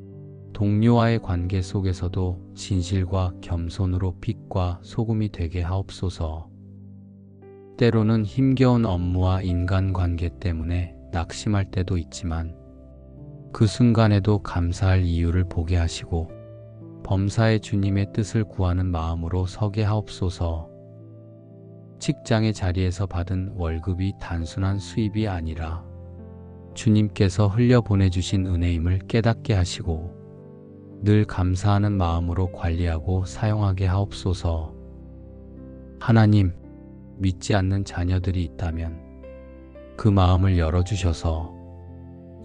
동료와의 관계 속에서도 진실과 겸손으로 빛과 소금이 되게 하옵소서. 때로는 힘겨운 업무와 인간관계 때문에 낙심할 때도 있지만 그 순간에도 감사할 이유를 보게 하시고 범사에 주님의 뜻을 구하는 마음으로 서게 하옵소서. 직장의 자리에서 받은 월급이 단순한 수입이 아니라 주님께서 흘려보내주신 은혜임을 깨닫게 하시고 늘 감사하는 마음으로 관리하고 사용하게 하옵소서. 하나님, 믿지 않는 자녀들이 있다면 그 마음을 열어주셔서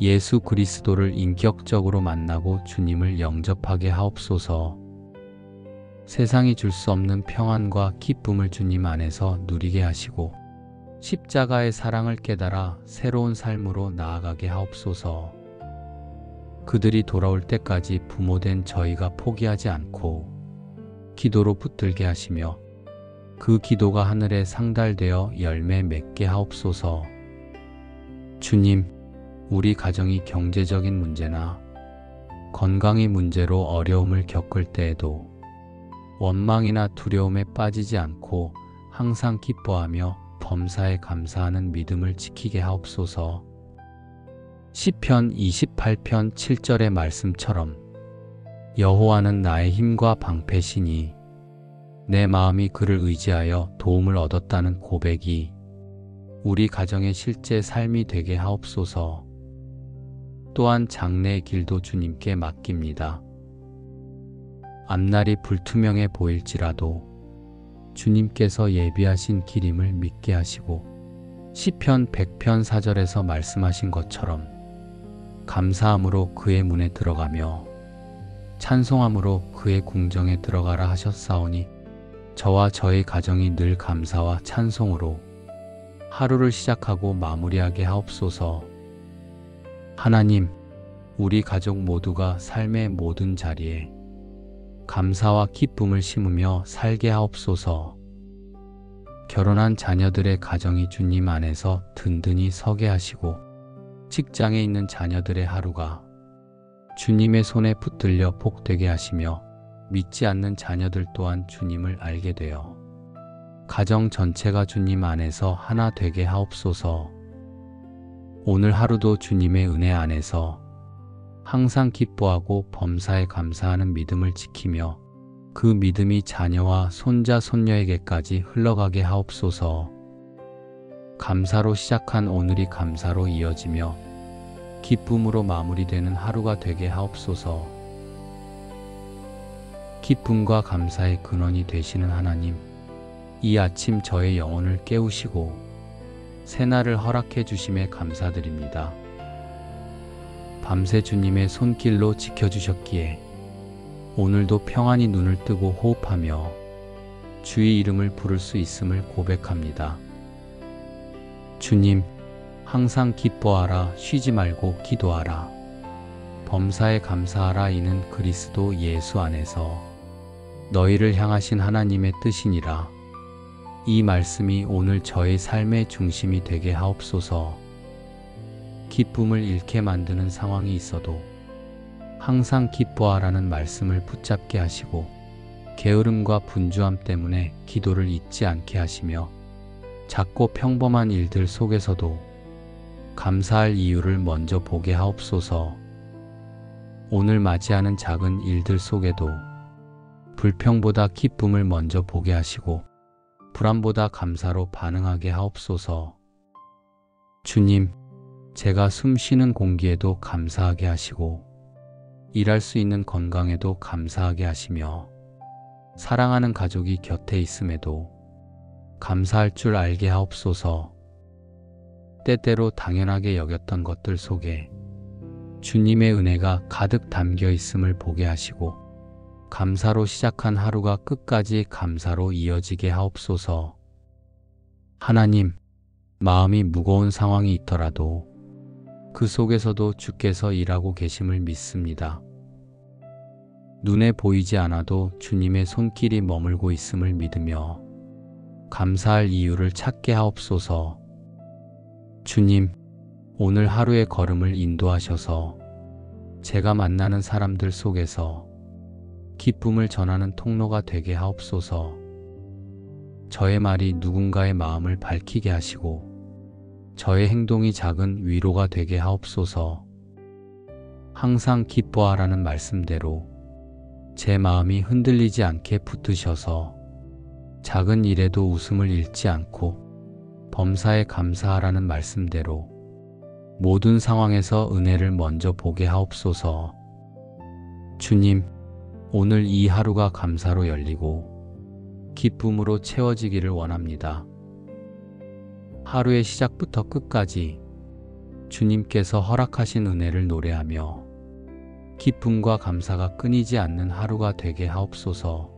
예수 그리스도를 인격적으로 만나고 주님을 영접하게 하옵소서. 세상이 줄 수 없는 평안과 기쁨을 주님 안에서 누리게 하시고 십자가의 사랑을 깨달아 새로운 삶으로 나아가게 하옵소서. 그들이 돌아올 때까지 부모된 저희가 포기하지 않고 기도로 붙들게 하시며 그 기도가 하늘에 상달되어 열매 맺게 하옵소서. 주님, 우리 가정이 경제적인 문제나 건강의 문제로 어려움을 겪을 때에도 원망이나 두려움에 빠지지 않고 항상 기뻐하며 범사에 감사하는 믿음을 지키게 하옵소서. 시편 28편 7절의 말씀처럼 여호와는 나의 힘과 방패시니 내 마음이 그를 의지하여 도움을 얻었다는 고백이 우리 가정의 실제 삶이 되게 하옵소서. 또한 장래의 길도 주님께 맡깁니다. 앞날이 불투명해 보일지라도 주님께서 예비하신 길임을 믿게 하시고 시편 100편 4절에서 말씀하신 것처럼 감사함으로 그의 문에 들어가며 찬송함으로 그의 궁정에 들어가라 하셨사오니 저와 저의 가정이 늘 감사와 찬송으로 하루를 시작하고 마무리하게 하옵소서. 하나님, 우리 가족 모두가 삶의 모든 자리에 감사와 기쁨을 심으며 살게 하옵소서. 결혼한 자녀들의 가정이 주님 안에서 든든히 서게 하시고 직장에 있는 자녀들의 하루가 주님의 손에 붙들려 복되게 하시며 믿지 않는 자녀들 또한 주님을 알게 되어 가정 전체가 주님 안에서 하나 되게 하옵소서. 오늘 하루도 주님의 은혜 안에서 항상 기뻐하고 범사에 감사하는 믿음을 지키며 그 믿음이 자녀와 손자 손녀에게까지 흘러가게 하옵소서. 감사로 시작한 오늘이 감사로 이어지며 기쁨으로 마무리되는 하루가 되게 하옵소서. 기쁨과 감사의 근원이 되시는 하나님, 이 아침 저의 영혼을 깨우시고 새날을 허락해 주심에 감사드립니다. 밤새 주님의 손길로 지켜주셨기에 오늘도 평안히 눈을 뜨고 호흡하며 주의 이름을 부를 수 있음을 고백합니다. 주님, 항상 기뻐하라, 쉬지 말고 기도하라. 범사에 감사하라. 이는 그리스도 예수 안에서 너희를 향하신 하나님의 뜻이니라. 이 말씀이 오늘 저의 삶의 중심이 되게 하옵소서. 기쁨을 잃게 만드는 상황이 있어도 항상 기뻐하라는 말씀을 붙잡게 하시고 게으름과 분주함 때문에 기도를 잊지 않게 하시며 작고 평범한 일들 속에서도 감사할 이유를 먼저 보게 하옵소서. 오늘 맞이하는 작은 일들 속에도 불평보다 기쁨을 먼저 보게 하시고 불안보다 감사로 반응하게 하옵소서. 주님, 제가 숨 쉬는 공기에도 감사하게 하시고 일할 수 있는 건강에도 감사하게 하시며 사랑하는 가족이 곁에 있음에도 감사할 줄 알게 하옵소서. 때때로 당연하게 여겼던 것들 속에 주님의 은혜가 가득 담겨 있음을 보게 하시고 감사로 시작한 하루가 끝까지 감사로 이어지게 하옵소서. 하나님, 마음이 무거운 상황이 있더라도 그 속에서도 주께서 일하고 계심을 믿습니다. 눈에 보이지 않아도 주님의 손길이 머물고 있음을 믿으며 감사할 이유를 찾게 하옵소서. 주님, 오늘 하루의 걸음을 인도하셔서 제가 만나는 사람들 속에서 기쁨을 전하는 통로가 되게 하옵소서. 저의 말이 누군가의 마음을 밝히게 하시고 저의 행동이 작은 위로가 되게 하옵소서. 항상 기뻐하라는 말씀대로 제 마음이 흔들리지 않게 붙드셔서 작은 일에도 웃음을 잃지 않고 범사에 감사하라는 말씀대로 모든 상황에서 은혜를 먼저 보게 하옵소서. 주님, 오늘 이 하루가 감사로 열리고 기쁨으로 채워지기를 원합니다. 하루의 시작부터 끝까지 주님께서 허락하신 은혜를 노래하며 기쁨과 감사가 끊이지 않는 하루가 되게 하옵소서.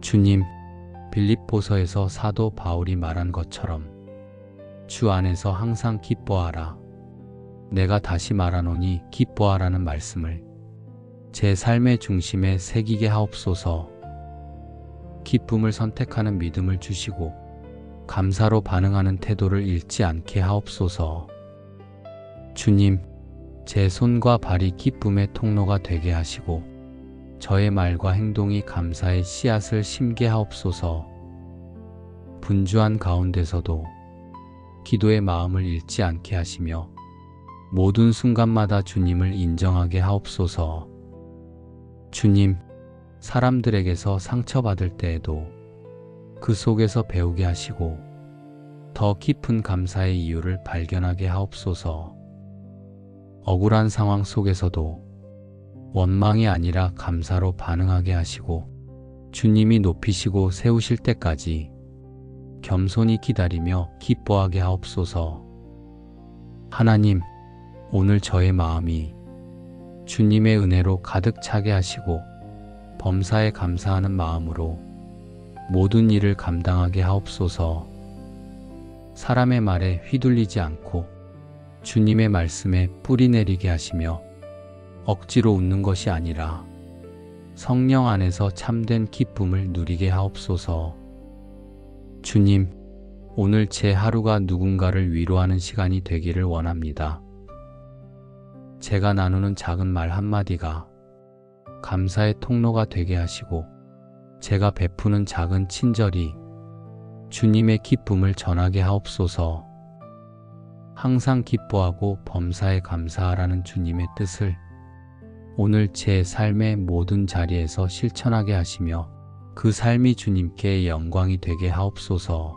주님, 빌립보서에서 사도 바울이 말한 것처럼 주 안에서 항상 기뻐하라. 내가 다시 말하노니 기뻐하라는 말씀을 제 삶의 중심에 새기게 하옵소서. 기쁨을 선택하는 믿음을 주시고 감사로 반응하는 태도를 잃지 않게 하옵소서. 주님, 제 손과 발이 기쁨의 통로가 되게 하시고 저의 말과 행동이 감사의 씨앗을 심게 하옵소서. 분주한 가운데서도 기도의 마음을 잃지 않게 하시며 모든 순간마다 주님을 인정하게 하옵소서. 주님, 사람들에게서 상처받을 때에도 그 속에서 배우게 하시고 더 깊은 감사의 이유를 발견하게 하옵소서. 억울한 상황 속에서도 원망이 아니라 감사로 반응하게 하시고 주님이 높이시고 세우실 때까지 겸손히 기다리며 기뻐하게 하옵소서. 하나님, 오늘 저의 마음이 주님의 은혜로 가득 차게 하시고 범사에 감사하는 마음으로 모든 일을 감당하게 하옵소서. 사람의 말에 휘둘리지 않고 주님의 말씀에 뿌리 내리게 하시며 억지로 웃는 것이 아니라 성령 안에서 참된 기쁨을 누리게 하옵소서. 주님, 오늘 제 하루가 누군가를 위로하는 시간이 되기를 원합니다. 제가 나누는 작은 말 한마디가 감사의 통로가 되게 하시고 제가 베푸는 작은 친절이 주님의 기쁨을 전하게 하옵소서. 항상 기뻐하고 범사에 감사하라는 주님의 뜻을 오늘 제 삶의 모든 자리에서 실천하게 하시며 그 삶이 주님께 영광이 되게 하옵소서.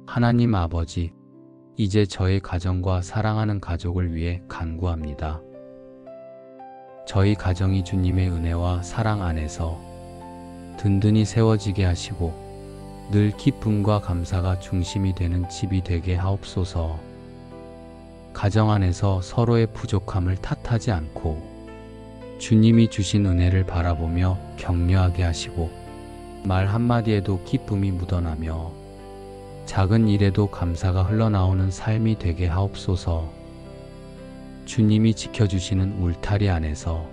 하나님 아버지, 이제 저의 가정과 사랑하는 가족을 위해 간구합니다. 저희 가정이 주님의 은혜와 사랑 안에서 든든히 세워지게 하시고 늘 기쁨과 감사가 중심이 되는 집이 되게 하옵소서. 가정 안에서 서로의 부족함을 탓하지 않고 주님이 주신 은혜를 바라보며 격려하게 하시고 말 한마디에도 기쁨이 묻어나며 작은 일에도 감사가 흘러나오는 삶이 되게 하옵소서. 주님이 지켜주시는 울타리 안에서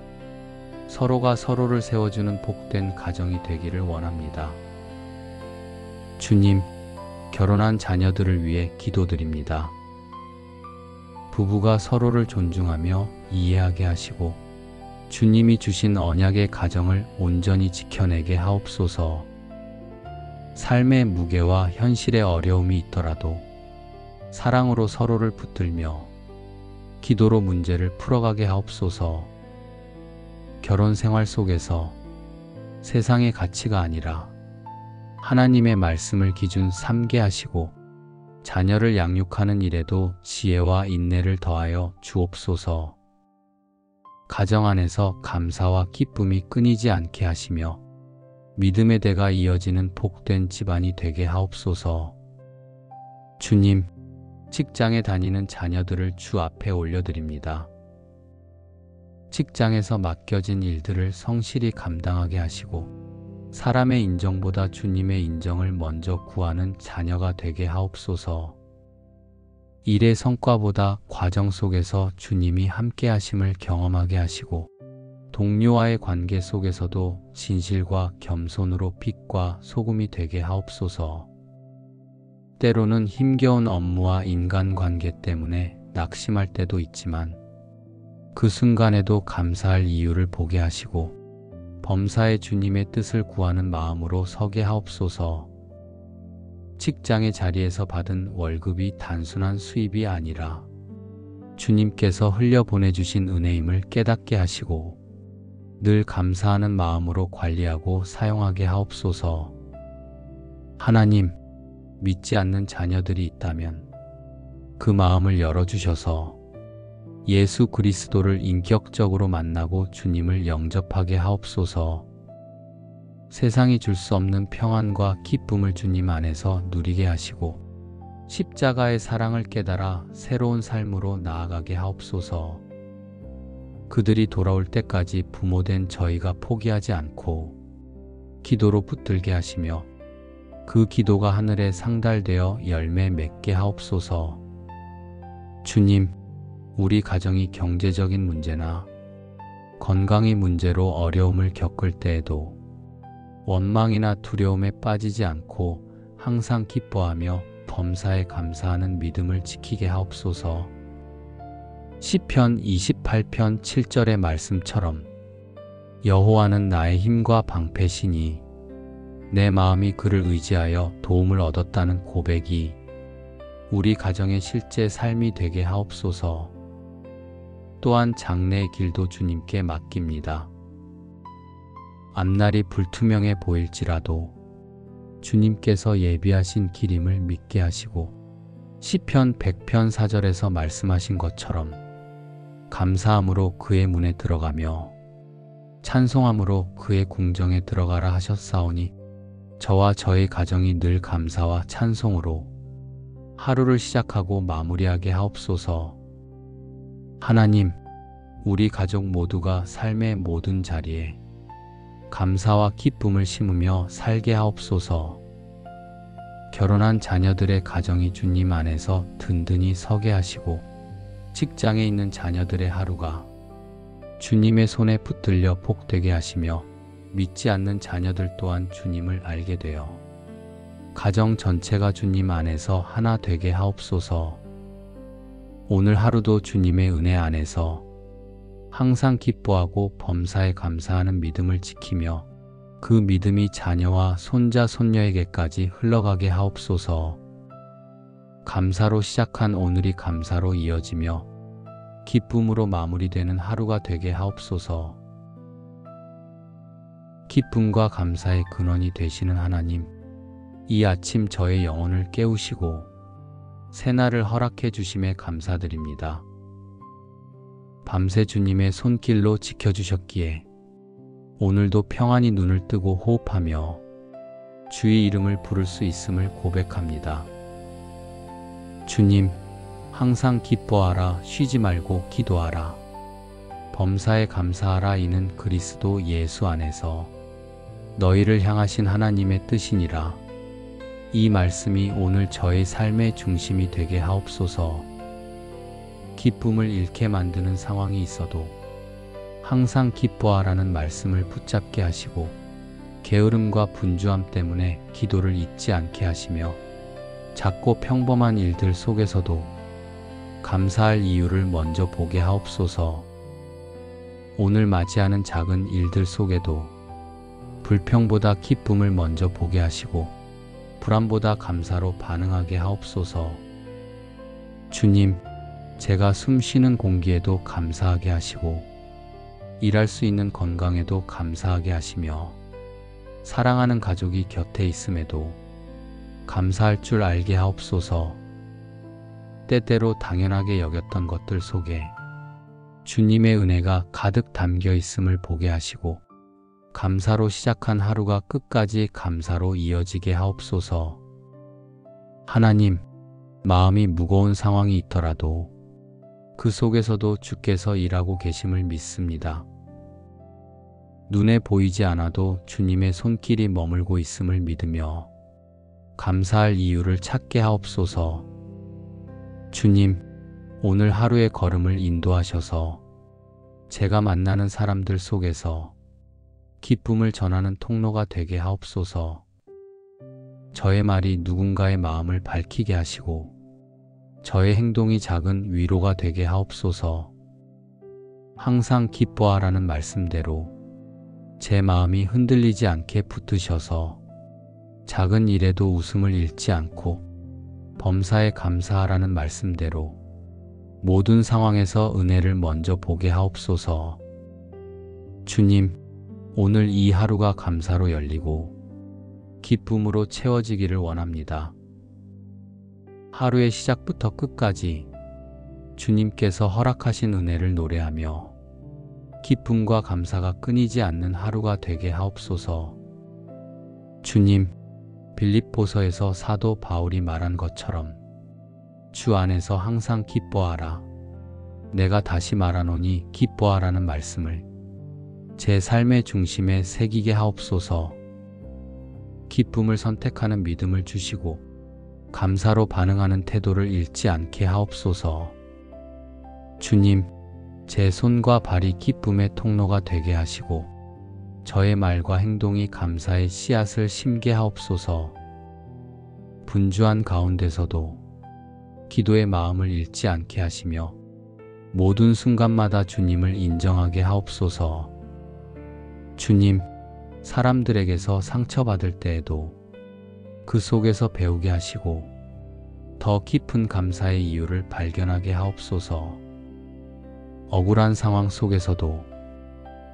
서로가 서로를 세워주는 복된 가정이 되기를 원합니다. 주님, 결혼한 자녀들을 위해 기도드립니다. 부부가 서로를 존중하며 이해하게 하시고 주님이 주신 언약의 가정을 온전히 지켜내게 하옵소서. 삶의 무게와 현실의 어려움이 있더라도 사랑으로 서로를 붙들며 기도로 문제를 풀어가게 하옵소서. 결혼 생활 속에서 세상의 가치가 아니라 하나님의 말씀을 기준 삼게 하시고 자녀를 양육하는 일에도 지혜와 인내를 더하여 주옵소서. 가정 안에서 감사와 기쁨이 끊이지 않게 하시며 믿음의 대가 이어지는 복된 집안이 되게 하옵소서. 주님, 직장에 다니는 자녀들을 주 앞에 올려드립니다. 직장에서 맡겨진 일들을 성실히 감당하게 하시고 사람의 인정보다 주님의 인정을 먼저 구하는 자녀가 되게 하옵소서. 일의 성과보다 과정 속에서 주님이 함께 하심을 경험하게 하시고 동료와의 관계 속에서도 진실과 겸손으로 빛과 소금이 되게 하옵소서. 때로는 힘겨운 업무와 인간관계 때문에 낙심할 때도 있지만 그 순간에도 감사할 이유를 보게 하시고 범사에 주님의 뜻을 구하는 마음으로 서게 하옵소서. 직장의 자리에서 받은 월급이 단순한 수입이 아니라 주님께서 흘려보내주신 은혜임을 깨닫게 하시고 늘 감사하는 마음으로 관리하고 사용하게 하옵소서. 하나님, 믿지 않는 자녀들이 있다면 그 마음을 열어주셔서 예수 그리스도를 인격적으로 만나고 주님을 영접하게 하옵소서. 세상이 줄 수 없는 평안과 기쁨을 주님 안에서 누리게 하시고 십자가의 사랑을 깨달아 새로운 삶으로 나아가게 하옵소서. 그들이 돌아올 때까지 부모된 저희가 포기하지 않고 기도로 붙들게 하시며 그 기도가 하늘에 상달되어 열매 맺게 하옵소서. 주님, 우리 가정이 경제적인 문제나 건강의 문제로 어려움을 겪을 때에도 원망이나 두려움에 빠지지 않고 항상 기뻐하며 범사에 감사하는 믿음을 지키게 하옵소서. 시편 28편 7절의 말씀처럼 여호와는 나의 힘과 방패시니 내 마음이 그를 의지하여 도움을 얻었다는 고백이 우리 가정의 실제 삶이 되게 하옵소서. 또한 장래의 길도 주님께 맡깁니다. 앞날이 불투명해 보일지라도 주님께서 예비하신 길임을 믿게 하시고 시편 100편 4절에서 말씀하신 것처럼 감사함으로 그의 문에 들어가며 찬송함으로 그의 궁정에 들어가라 하셨사오니 저와 저의 가정이 늘 감사와 찬송으로 하루를 시작하고 마무리하게 하옵소서. 하나님, 우리 가족 모두가 삶의 모든 자리에 감사와 기쁨을 심으며 살게 하옵소서. 결혼한 자녀들의 가정이 주님 안에서 든든히 서게 하시고 직장에 있는 자녀들의 하루가 주님의 손에 붙들려 복되게 하시며 믿지 않는 자녀들 또한 주님을 알게 되어 가정 전체가 주님 안에서 하나 되게 하옵소서. 오늘 하루도 주님의 은혜 안에서 항상 기뻐하고 범사에 감사하는 믿음을 지키며 그 믿음이 자녀와 손자 손녀에게까지 흘러가게 하옵소서. 감사로 시작한 오늘이 감사로 이어지며 기쁨으로 마무리되는 하루가 되게 하옵소서. 기쁨과 감사의 근원이 되시는 하나님, 이 아침 저의 영혼을 깨우시고 새날을 허락해 주심에 감사드립니다. 밤새 주님의 손길로 지켜주셨기에 오늘도 평안히 눈을 뜨고 호흡하며 주의 이름을 부를 수 있음을 고백합니다. 주님, 항상 기뻐하라, 쉬지 말고 기도하라. 범사에 감사하라. 이는 그리스도 예수 안에서 너희를 향하신 하나님의 뜻이니라. 이 말씀이 오늘 저의 삶의 중심이 되게 하옵소서. 기쁨을 잃게 만드는 상황이 있어도 항상 기뻐하라는 말씀을 붙잡게 하시고 게으름과 분주함 때문에 기도를 잊지 않게 하시며 작고 평범한 일들 속에서도 감사할 이유를 먼저 보게 하옵소서. 오늘 맞이하는 작은 일들 속에도 불평보다 기쁨을 먼저 보게 하시고 불안보다 감사로 반응하게 하옵소서. 주님, 제가 숨 쉬는 공기에도 감사하게 하시고 일할 수 있는 건강에도 감사하게 하시며 사랑하는 가족이 곁에 있음에도 감사할 줄 알게 하옵소서. 때때로 당연하게 여겼던 것들 속에 주님의 은혜가 가득 담겨 있음을 보게 하시고 감사로 시작한 하루가 끝까지 감사로 이어지게 하옵소서. 하나님, 마음이 무거운 상황이 있더라도 그 속에서도 주께서 일하고 계심을 믿습니다. 눈에 보이지 않아도 주님의 손길이 머물고 있음을 믿으며 감사할 이유를 찾게 하옵소서. 주님, 오늘 하루의 걸음을 인도하셔서 제가 만나는 사람들 속에서 기쁨을 전하는 통로가 되게 하옵소서. 저의 말이 누군가의 마음을 밝히게 하시고 저의 행동이 작은 위로가 되게 하옵소서. 항상 기뻐하라는 말씀대로 제 마음이 흔들리지 않게 붙드셔서 작은 일에도 웃음을 잃지 않고 범사에 감사하라는 말씀대로 모든 상황에서 은혜를 먼저 보게 하옵소서. 주님, 오늘 이 하루가 감사로 열리고 기쁨으로 채워지기를 원합니다. 하루의 시작부터 끝까지 주님께서 허락하신 은혜를 노래하며 기쁨과 감사가 끊이지 않는 하루가 되게 하옵소서. 주님, 빌립보서에서 사도 바울이 말한 것처럼 주 안에서 항상 기뻐하라. 내가 다시 말하노니 기뻐하라는 말씀을 제 삶의 중심에 새기게 하옵소서. 기쁨을 선택하는 믿음을 주시고 감사로 반응하는 태도를 잃지 않게 하옵소서. 주님, 제 손과 발이 기쁨의 통로가 되게 하시고 저의 말과 행동이 감사의 씨앗을 심게 하옵소서. 분주한 가운데서도 기도의 마음을 잃지 않게 하시며 모든 순간마다 주님을 인정하게 하옵소서. 주님, 사람들에게서 상처받을 때에도 그 속에서 배우게 하시고 더 깊은 감사의 이유를 발견하게 하옵소서. 억울한 상황 속에서도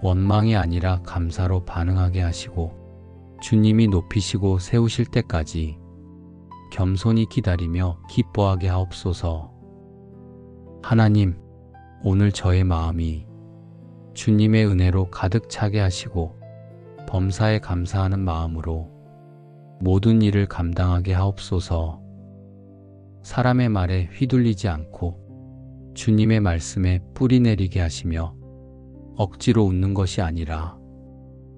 원망이 아니라 감사로 반응하게 하시고 주님이 높이시고 세우실 때까지 겸손히 기다리며 기뻐하게 하옵소서. 하나님, 오늘 저의 마음이 주님의 은혜로 가득 차게 하시고 범사에 감사하는 마음으로 모든 일을 감당하게 하옵소서. 사람의 말에 휘둘리지 않고 주님의 말씀에 뿌리 내리게 하시며 억지로 웃는 것이 아니라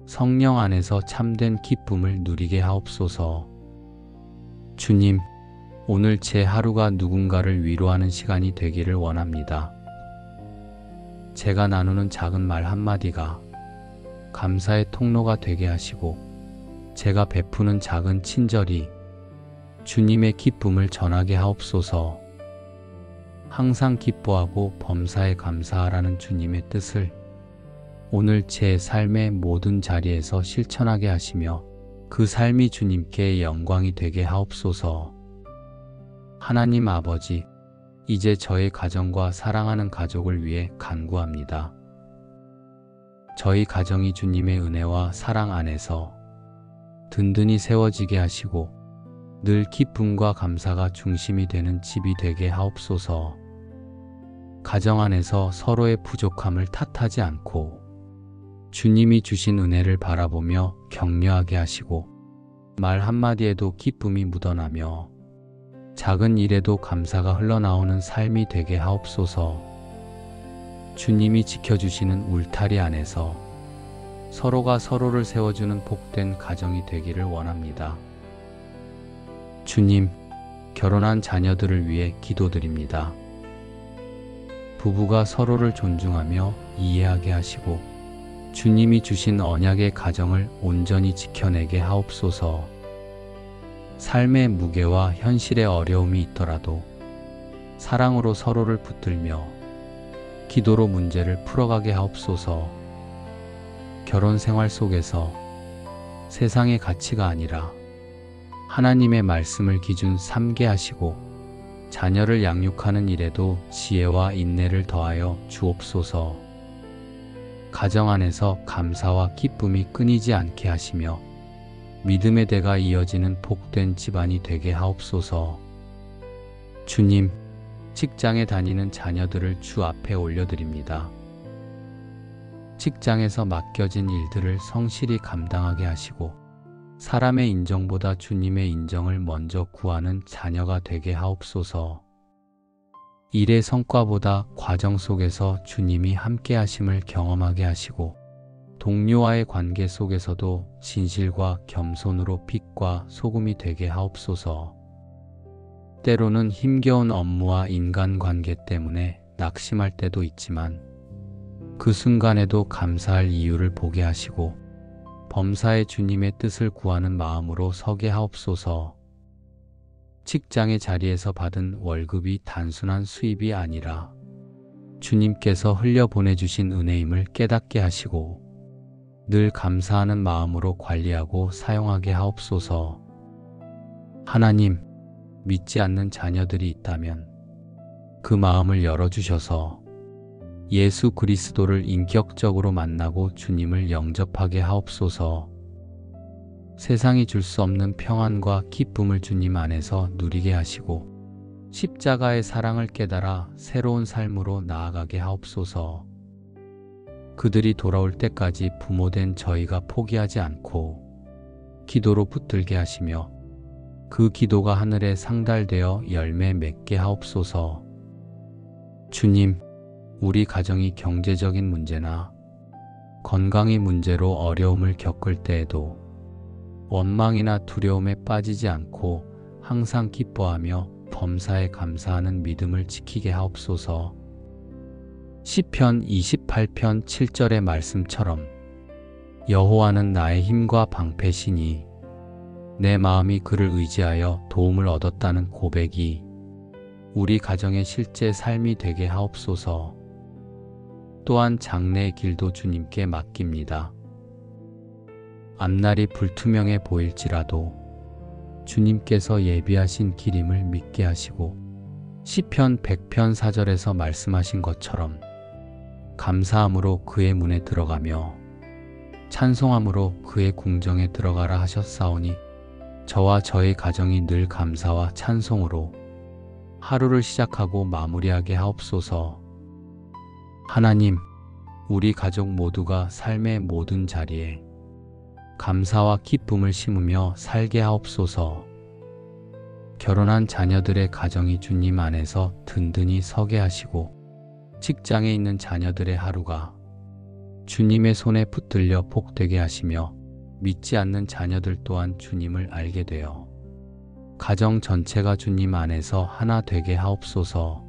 성령 안에서 참된 기쁨을 누리게 하옵소서. 주님, 오늘 제 하루가 누군가를 위로하는 시간이 되기를 원합니다. 제가 나누는 작은 말 한마디가 감사의 통로가 되게 하시고 제가 베푸는 작은 친절이 주님의 기쁨을 전하게 하옵소서. 항상 기뻐하고 범사에 감사하라는 주님의 뜻을 오늘 제 삶의 모든 자리에서 실천하게 하시며 그 삶이 주님께 영광이 되게 하옵소서. 하나님 아버지, 이제 저의 가정과 사랑하는 가족을 위해 간구합니다. 저희 가정이 주님의 은혜와 사랑 안에서 든든히 세워지게 하시고 늘 기쁨과 감사가 중심이 되는 집이 되게 하옵소서. 가정 안에서 서로의 부족함을 탓하지 않고 주님이 주신 은혜를 바라보며 격려하게 하시고 말 한마디에도 기쁨이 묻어나며 작은 일에도 감사가 흘러나오는 삶이 되게 하옵소서. 주님이 지켜주시는 울타리 안에서 서로가 서로를 세워주는 복된 가정이 되기를 원합니다. 주님, 결혼한 자녀들을 위해 기도드립니다. 부부가 서로를 존중하며 이해하게 하시고 주님이 주신 언약의 가정을 온전히 지켜내게 하옵소서. 삶의 무게와 현실의 어려움이 있더라도 사랑으로 서로를 붙들며 기도로 문제를 풀어가게 하옵소서. 결혼 생활 속에서 세상의 가치가 아니라 하나님의 말씀을 기준 삼게 하시고 자녀를 양육하는 일에도 지혜와 인내를 더하여 주옵소서. 가정 안에서 감사와 기쁨이 끊이지 않게 하시며 믿음의 대가 이어지는 복된 집안이 되게 하옵소서. 주님, 직장에 다니는 자녀들을 주 앞에 올려드립니다. 직장에서 맡겨진 일들을 성실히 감당하게 하시고 사람의 인정보다 주님의 인정을 먼저 구하는 자녀가 되게 하옵소서. 일의 성과보다 과정 속에서 주님이 함께 하심을 경험하게 하시고 동료와의 관계 속에서도 진실과 겸손으로 빛과 소금이 되게 하옵소서. 때로는 힘겨운 업무와 인간관계 때문에 낙심할 때도 있지만 그 순간에도 감사할 이유를 보게 하시고 범사에 주님의 뜻을 구하는 마음으로 서게 하옵소서. 직장의 자리에서 받은 월급이 단순한 수입이 아니라 주님께서 흘려보내주신 은혜임을 깨닫게 하시고 늘 감사하는 마음으로 관리하고 사용하게 하옵소서. 하나님, 믿지 않는 자녀들이 있다면 그 마음을 열어주셔서 예수 그리스도를 인격적으로 만나고 주님을 영접하게 하옵소서. 세상이 줄 수 없는 평안과 기쁨을 주님 안에서 누리게 하시고 십자가의 사랑을 깨달아 새로운 삶으로 나아가게 하옵소서. 그들이 돌아올 때까지 부모된 저희가 포기하지 않고 기도로 붙들게 하시며 그 기도가 하늘에 상달되어 열매 맺게 하옵소서. 주님, 우리 가정이 경제적인 문제나 건강의 문제로 어려움을 겪을 때에도 원망이나 두려움에 빠지지 않고 항상 기뻐하며 범사에 감사하는 믿음을 지키게 하옵소서. 시편 28편 7절의 말씀처럼 여호와는 나의 힘과 방패시니 내 마음이 그를 의지하여 도움을 얻었다는 고백이 우리 가정의 실제 삶이 되게 하옵소서. 또한 장래의 길도 주님께 맡깁니다. 앞날이 불투명해 보일지라도 주님께서 예비하신 길임을 믿게 하시고 시편 100편 4절에서 말씀하신 것처럼 감사함으로 그의 문에 들어가며 찬송함으로 그의 궁정에 들어가라 하셨사오니 저와 저의 가정이 늘 감사와 찬송으로 하루를 시작하고 마무리하게 하옵소서. 하나님, 우리 가족 모두가 삶의 모든 자리에 감사와 기쁨을 심으며 살게 하옵소서. 결혼한 자녀들의 가정이 주님 안에서 든든히 서게 하시고 직장에 있는 자녀들의 하루가 주님의 손에 붙들려 복되게 하시며 믿지 않는 자녀들 또한 주님을 알게 되어 가정 전체가 주님 안에서 하나 되게 하옵소서.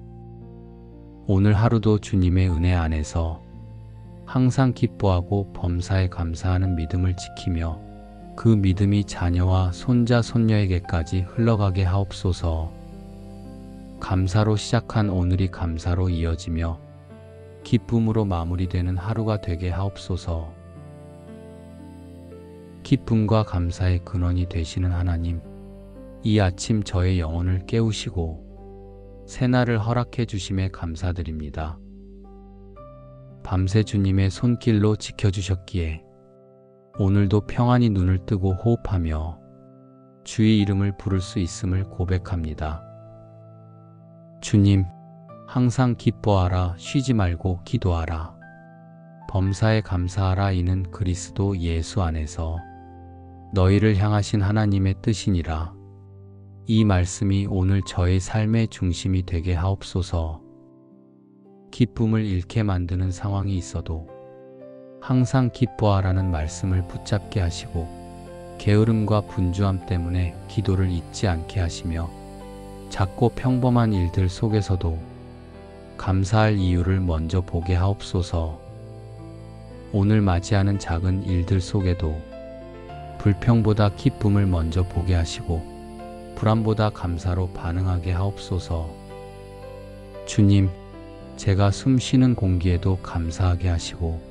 오늘 하루도 주님의 은혜 안에서 항상 기뻐하고 범사에 감사하는 믿음을 지키며 그 믿음이 자녀와 손자 손녀에게까지 흘러가게 하옵소서. 감사로 시작한 오늘이 감사로 이어지며 기쁨으로 마무리되는 하루가 되게 하옵소서. 기쁨과 감사의 근원이 되시는 하나님, 이 아침 저의 영혼을 깨우시고 새날을 허락해 주심에 감사드립니다. 밤새 주님의 손길로 지켜주셨기에 오늘도 평안히 눈을 뜨고 호흡하며 주의 이름을 부를 수 있음을 고백합니다. 주님, 항상 기뻐하라, 쉬지 말고 기도하라. 범사에 감사하라. 이는 그리스도 예수 안에서 너희를 향하신 하나님의 뜻이니라. 이 말씀이 오늘 저의 삶의 중심이 되게 하옵소서. 기쁨을 잃게 만드는 상황이 있어도 항상 기뻐하라는 말씀을 붙잡게 하시고 게으름과 분주함 때문에 기도를 잊지 않게 하시며 작고 평범한 일들 속에서도 감사할 이유를 먼저 보게 하옵소서. 오늘 맞이하는 작은 일들 속에도 불평보다 기쁨을 먼저 보게 하시고 불안보다 감사로 반응하게 하옵소서. 주님, 제가 숨 쉬는 공기에도 감사하게 하시고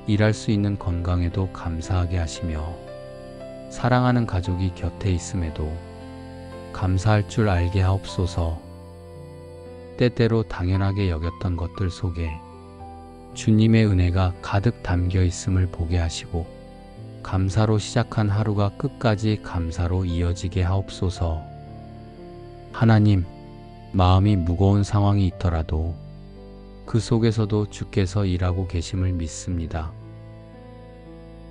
일할 수 있는 건강에도 감사하게 하시며 사랑하는 가족이 곁에 있음에도 감사할 줄 알게 하옵소서. 때때로 당연하게 여겼던 것들 속에 주님의 은혜가 가득 담겨 있음을 보게 하시고 감사로 시작한 하루가 끝까지 감사로 이어지게 하옵소서. 하나님, 마음이 무거운 상황이 있더라도 그 속에서도 주께서 일하고 계심을 믿습니다.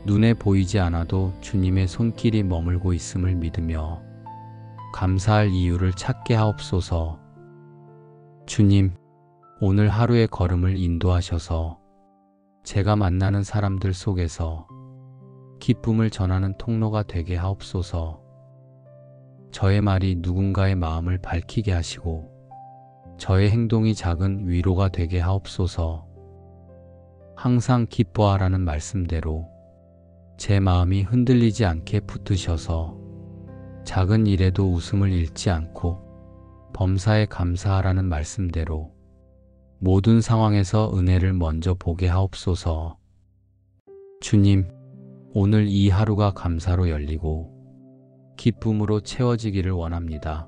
눈에 보이지 않아도 주님의 손길이 머물고 있음을 믿으며 감사할 이유를 찾게 하옵소서. 주님, 오늘 하루의 걸음을 인도하셔서 제가 만나는 사람들 속에서 기쁨을 전하는 통로가 되게 하옵소서. 저의 말이 누군가의 마음을 밝히게 하시고 저의 행동이 작은 위로가 되게 하옵소서. 항상 기뻐하라는 말씀대로 제 마음이 흔들리지 않게 붙드셔서 작은 일에도 웃음을 잃지 않고 범사에 감사하라는 말씀대로 모든 상황에서 은혜를 먼저 보게 하옵소서. 주님, 오늘 이 하루가 감사로 열리고 기쁨으로 채워지기를 원합니다.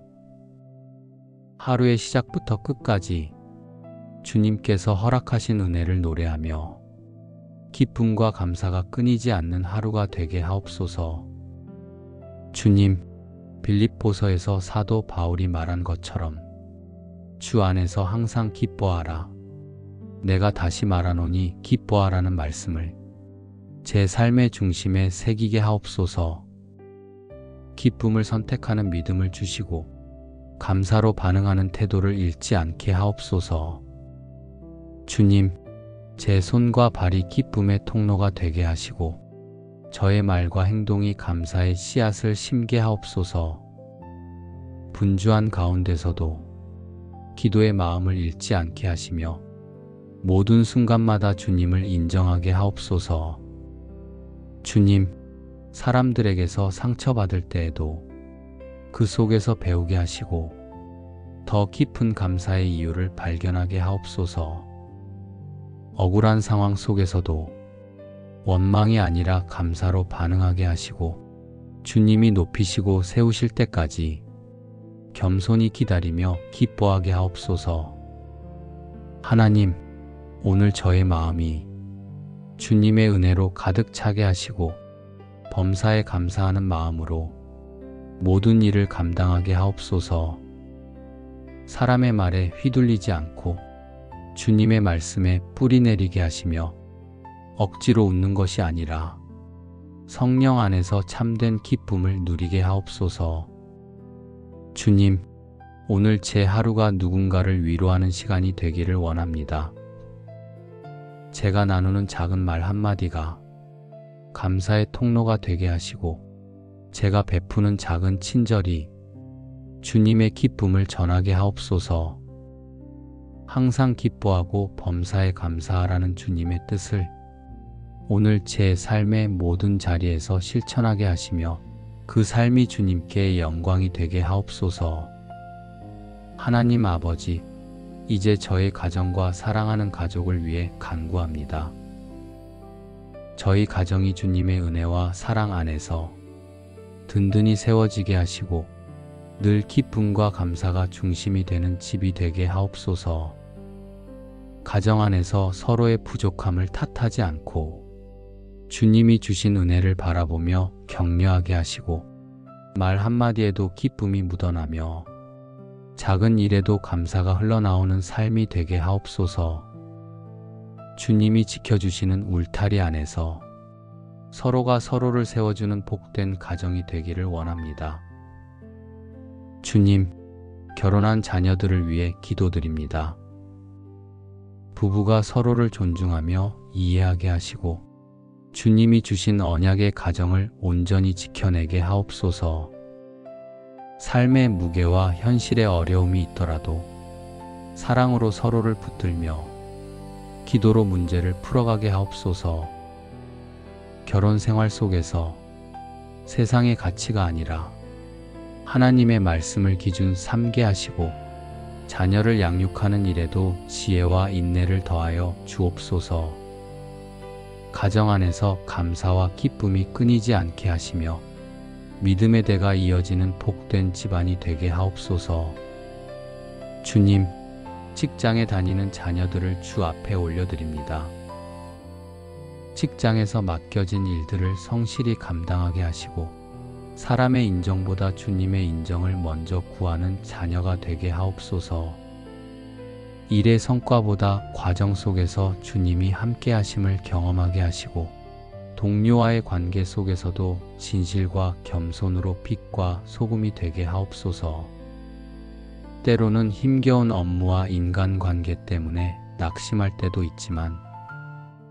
하루의 시작부터 끝까지 주님께서 허락하신 은혜를 노래하며 기쁨과 감사가 끊이지 않는 하루가 되게 하옵소서. 주님, 빌립보서에서 사도 바울이 말한 것처럼 주 안에서 항상 기뻐하라. 내가 다시 말하노니 기뻐하라는 말씀을 제 삶의 중심에 새기게 하옵소서. 기쁨을 선택하는 믿음을 주시고 감사로 반응하는 태도를 잃지 않게 하옵소서. 주님, 제 손과 발이 기쁨의 통로가 되게 하시고 저의 말과 행동이 감사의 씨앗을 심게 하옵소서. 분주한 가운데서도 기도의 마음을 잃지 않게 하시며 모든 순간마다 주님을 인정하게 하옵소서. 주님, 사람들에게서 상처받을 때에도 그 속에서 배우게 하시고 더 깊은 감사의 이유를 발견하게 하옵소서. 억울한 상황 속에서도 원망이 아니라 감사로 반응하게 하시고 주님이 높이시고 세우실 때까지 겸손히 기다리며 기뻐하게 하옵소서. 하나님, 오늘 저의 마음이 주님의 은혜로 가득 차게 하시고 범사에 감사하는 마음으로 모든 일을 감당하게 하옵소서. 사람의 말에 휘둘리지 않고 주님의 말씀에 뿌리 내리게 하시며 억지로 웃는 것이 아니라 성령 안에서 참된 기쁨을 누리게 하옵소서. 주님, 오늘 제 하루가 누군가를 위로하는 시간이 되기를 원합니다. 제가 나누는 작은 말 한마디가 감사의 통로가 되게 하시고 제가 베푸는 작은 친절이 주님의 기쁨을 전하게 하옵소서. 항상 기뻐하고 범사에 감사하라는 주님의 뜻을 오늘 제 삶의 모든 자리에서 실천하게 하시며 그 삶이 주님께 영광이 되게 하옵소서. 하나님 아버지, 이제 저의 가정과 사랑하는 가족을 위해 간구합니다. 저희 가정이 주님의 은혜와 사랑 안에서 든든히 세워지게 하시고 늘 기쁨과 감사가 중심이 되는 집이 되게 하옵소서. 가정 안에서 서로의 부족함을 탓하지 않고 주님이 주신 은혜를 바라보며 격려하게 하시고 말 한마디에도 기쁨이 묻어나며 작은 일에도 감사가 흘러나오는 삶이 되게 하옵소서. 주님이 지켜주시는 울타리 안에서 서로가 서로를 세워주는 복된 가정이 되기를 원합니다. 주님, 결혼한 자녀들을 위해 기도드립니다. 부부가 서로를 존중하며 이해하게 하시고 주님이 주신 언약의 가정을 온전히 지켜내게 하옵소서. 삶의 무게와 현실의 어려움이 있더라도 사랑으로 서로를 붙들며 기도로 문제를 풀어가게 하옵소서. 결혼 생활 속에서 세상의 가치가 아니라 하나님의 말씀을 기준 삼게 하시고 자녀를 양육하는 일에도 지혜와 인내를 더하여 주옵소서. 가정 안에서 감사와 기쁨이 끊이지 않게 하시며 믿음의 대가 이어지는 복된 집안이 되게 하옵소서. 주님, 직장에 다니는 자녀들을 주 앞에 올려드립니다. 직장에서 맡겨진 일들을 성실히 감당하게 하시고 사람의 인정보다 주님의 인정을 먼저 구하는 자녀가 되게 하옵소서. 일의 성과보다 과정 속에서 주님이 함께 하심을 경험하게 하시고 동료와의 관계 속에서도 진실과 겸손으로 빛과 소금이 되게 하옵소서. 때로는 힘겨운 업무와 인간관계 때문에 낙심할 때도 있지만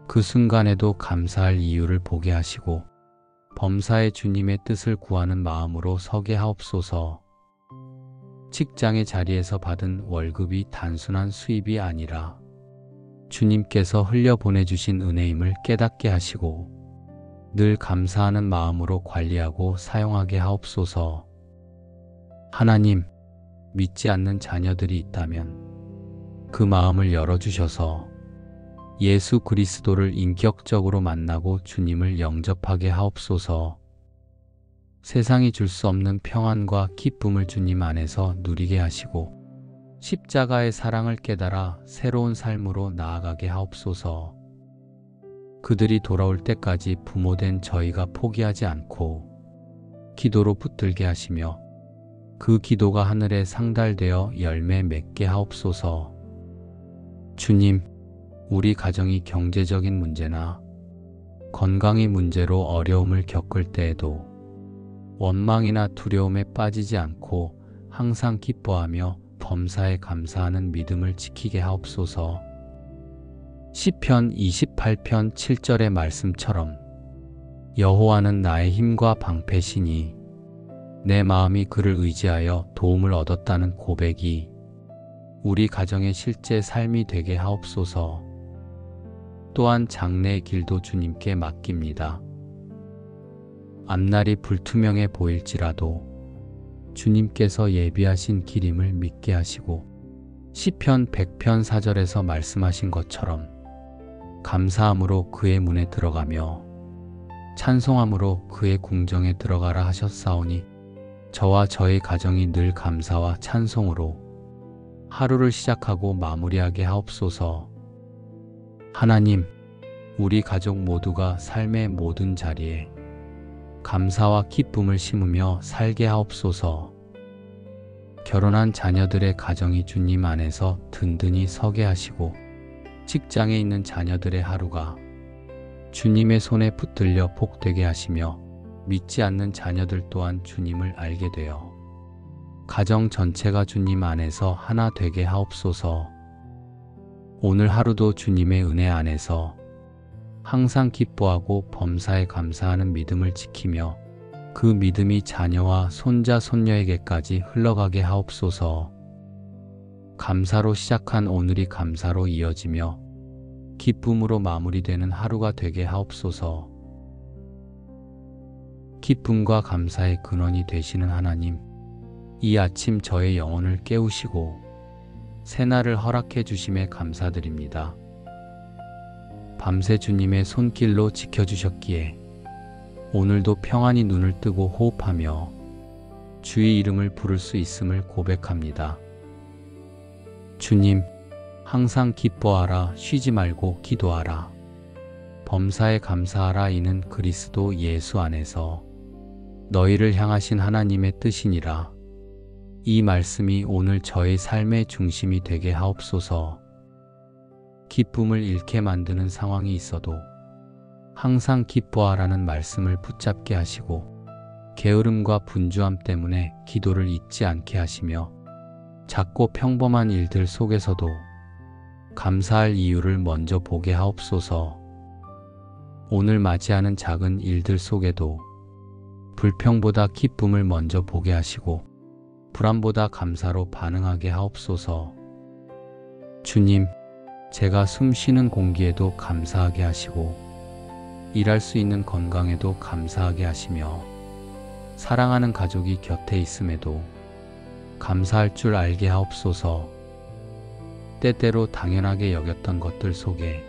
그 순간에도 감사할 이유를 보게 하시고 범사에 주님의 뜻을 구하는 마음으로 서게 하옵소서. 직장의 자리에서 받은 월급이 단순한 수입이 아니라 주님께서 흘려보내주신 은혜임을 깨닫게 하시고 늘 감사하는 마음으로 관리하고 사용하게 하옵소서. 하나님, 믿지 않는 자녀들이 있다면 그 마음을 열어주셔서 예수 그리스도를 인격적으로 만나고 주님을 영접하게 하옵소서. 세상이 줄 수 없는 평안과 기쁨을 주님 안에서 누리게 하시고 십자가의 사랑을 깨달아 새로운 삶으로 나아가게 하옵소서. 그들이 돌아올 때까지 부모된 저희가 포기하지 않고 기도로 붙들게 하시며 그 기도가 하늘에 상달되어 열매 맺게 하옵소서. 주님, 우리 가정이 경제적인 문제나 건강의 문제로 어려움을 겪을 때에도 원망이나 두려움에 빠지지 않고 항상 기뻐하며 범사에 감사하는 믿음을 지키게 하옵소서. 시편 28편 7절의 말씀처럼 여호와는 나의 힘과 방패시니 내 마음이 그를 의지하여 도움을 얻었다는 고백이 우리 가정의 실제 삶이 되게 하옵소서. 또한 장래의 길도 주님께 맡깁니다. 앞날이 불투명해 보일지라도 주님께서 예비하신 길임을 믿게 하시고 시편 100편 4절에서 말씀하신 것처럼 감사함으로 그의 문에 들어가며 찬송함으로 그의 궁정에 들어가라 하셨사오니 저와 저의 가정이 늘 감사와 찬송으로 하루를 시작하고 마무리하게 하옵소서. 하나님, 우리 가족 모두가 삶의 모든 자리에 감사와 기쁨을 심으며 살게 하옵소서. 결혼한 자녀들의 가정이 주님 안에서 든든히 서게 하시고 직장에 있는 자녀들의 하루가 주님의 손에 붙들려 복되게 하시며 믿지 않는 자녀들 또한 주님을 알게 되어 가정 전체가 주님 안에서 하나 되게 하옵소서. 오늘 하루도 주님의 은혜 안에서 항상 기뻐하고 범사에 감사하는 믿음을 지키며 그 믿음이 자녀와 손자 손녀에게까지 흘러가게 하옵소서. 감사로 시작한 오늘이 감사로 이어지며 기쁨으로 마무리되는 하루가 되게 하옵소서. 기쁨과 감사의 근원이 되시는 하나님, 이 아침 저의 영혼을 깨우시고 새날을 허락해 주심에 감사드립니다. 밤새 주님의 손길로 지켜주셨기에 오늘도 평안히 눈을 뜨고 호흡하며 주의 이름을 부를 수 있음을 고백합니다. 주님, 항상 기뻐하라, 쉬지 말고 기도하라. 범사에 감사하라. 이는 그리스도 예수 안에서 너희를 향하신 하나님의 뜻이니라. 이 말씀이 오늘 저의 삶의 중심이 되게 하옵소서. 기쁨을 잃게 만드는 상황이 있어도 항상 기뻐하라는 말씀을 붙잡게 하시고 게으름과 분주함 때문에 기도를 잊지 않게 하시며 작고 평범한 일들 속에서도 감사할 이유를 먼저 보게 하옵소서. 오늘 맞이하는 작은 일들 속에도 불평보다 기쁨을 먼저 보게 하시고 불안보다 감사로 반응하게 하옵소서. 주님, 제가 숨 쉬는 공기에도 감사하게 하시고 일할 수 있는 건강에도 감사하게 하시며 사랑하는 가족이 곁에 있음에도 감사할 줄 알게 하옵소서. 때때로 당연하게 여겼던 것들 속에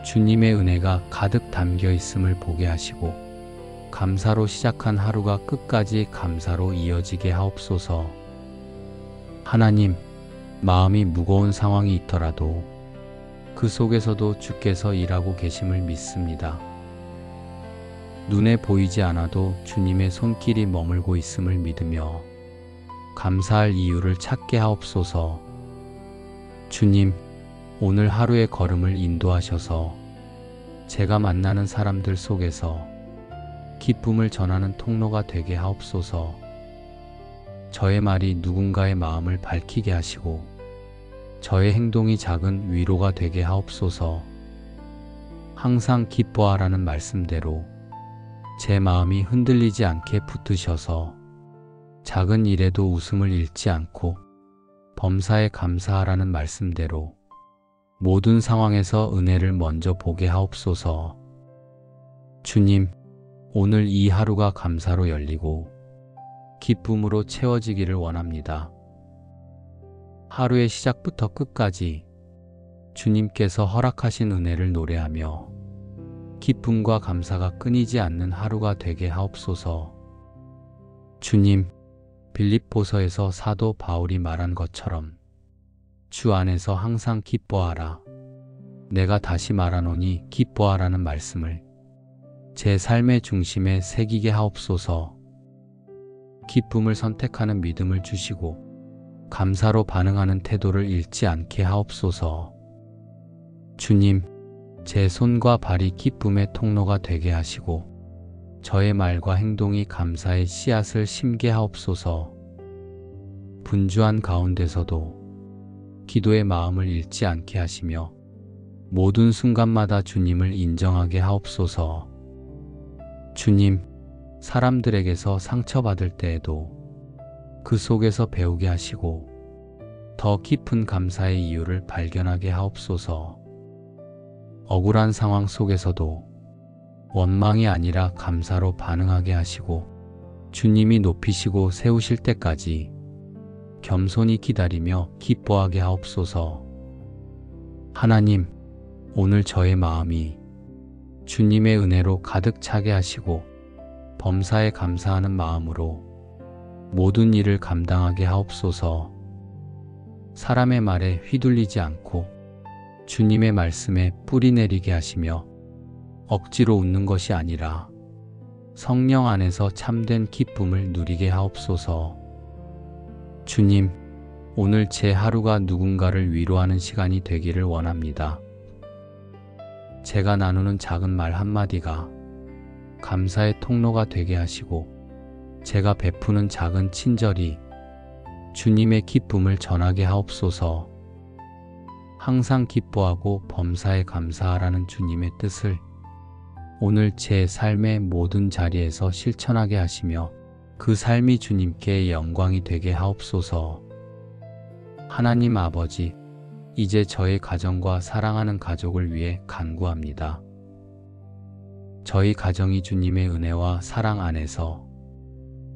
주님의 은혜가 가득 담겨 있음을 보게 하시고 감사로 시작한 하루가 끝까지 감사로 이어지게 하옵소서. 하나님, 마음이 무거운 상황이 있더라도 그 속에서도 주께서 일하고 계심을 믿습니다. 눈에 보이지 않아도 주님의 손길이 머물고 있음을 믿으며 감사할 이유를 찾게 하옵소서. 주님, 오늘 하루의 걸음을 인도하셔서 제가 만나는 사람들 속에서 기쁨을 전하는 통로가 되게 하옵소서. 저의 말이 누군가의 마음을 밝히게 하시고 저의 행동이 작은 위로가 되게 하옵소서. 항상 기뻐하라는 말씀대로 제 마음이 흔들리지 않게 붙드셔서 작은 일에도 웃음을 잃지 않고 범사에 감사하라는 말씀대로 모든 상황에서 은혜를 먼저 보게 하옵소서. 주님, 오늘 이 하루가 감사로 열리고 기쁨으로 채워지기를 원합니다. 하루의 시작부터 끝까지 주님께서 허락하신 은혜를 노래하며 기쁨과 감사가 끊이지 않는 하루가 되게 하옵소서. 주님, 빌립보서에서 사도 바울이 말한 것처럼 주 안에서 항상 기뻐하라. 내가 다시 말하노니 기뻐하라는 말씀을 제 삶의 중심에 새기게 하옵소서. 기쁨을 선택하는 믿음을 주시고 감사로 반응하는 태도를 잃지 않게 하옵소서. 주님, 제 손과 발이 기쁨의 통로가 되게 하시고 저의 말과 행동이 감사의 씨앗을 심게 하옵소서. 분주한 가운데서도 기도의 마음을 잃지 않게 하시며 모든 순간마다 주님을 인정하게 하옵소서. 주님, 사람들에게서 상처받을 때에도 그 속에서 배우게 하시고 더 깊은 감사의 이유를 발견하게 하옵소서. 억울한 상황 속에서도 원망이 아니라 감사로 반응하게 하시고 주님이 높이시고 세우실 때까지 겸손히 기다리며 기뻐하게 하옵소서. 하나님, 오늘 저의 마음이 주님의 은혜로 가득 차게 하시고 범사에 감사하는 마음으로 모든 일을 감당하게 하옵소서. 사람의 말에 휘둘리지 않고 주님의 말씀에 뿌리 내리게 하시며 억지로 웃는 것이 아니라 성령 안에서 참된 기쁨을 누리게 하옵소서. 주님, 오늘 제 하루가 누군가를 위로하는 시간이 되기를 원합니다. 제가 나누는 작은 말 한마디가 감사의 통로가 되게 하시고 제가 베푸는 작은 친절이 주님의 기쁨을 전하게 하옵소서. 항상 기뻐하고 범사에 감사하라는 주님의 뜻을 오늘 제 삶의 모든 자리에서 실천하게 하시며 그 삶이 주님께 영광이 되게 하옵소서. 하나님 아버지, 이제 저의 가정과 사랑하는 가족을 위해 간구합니다. 저희 가정이 주님의 은혜와 사랑 안에서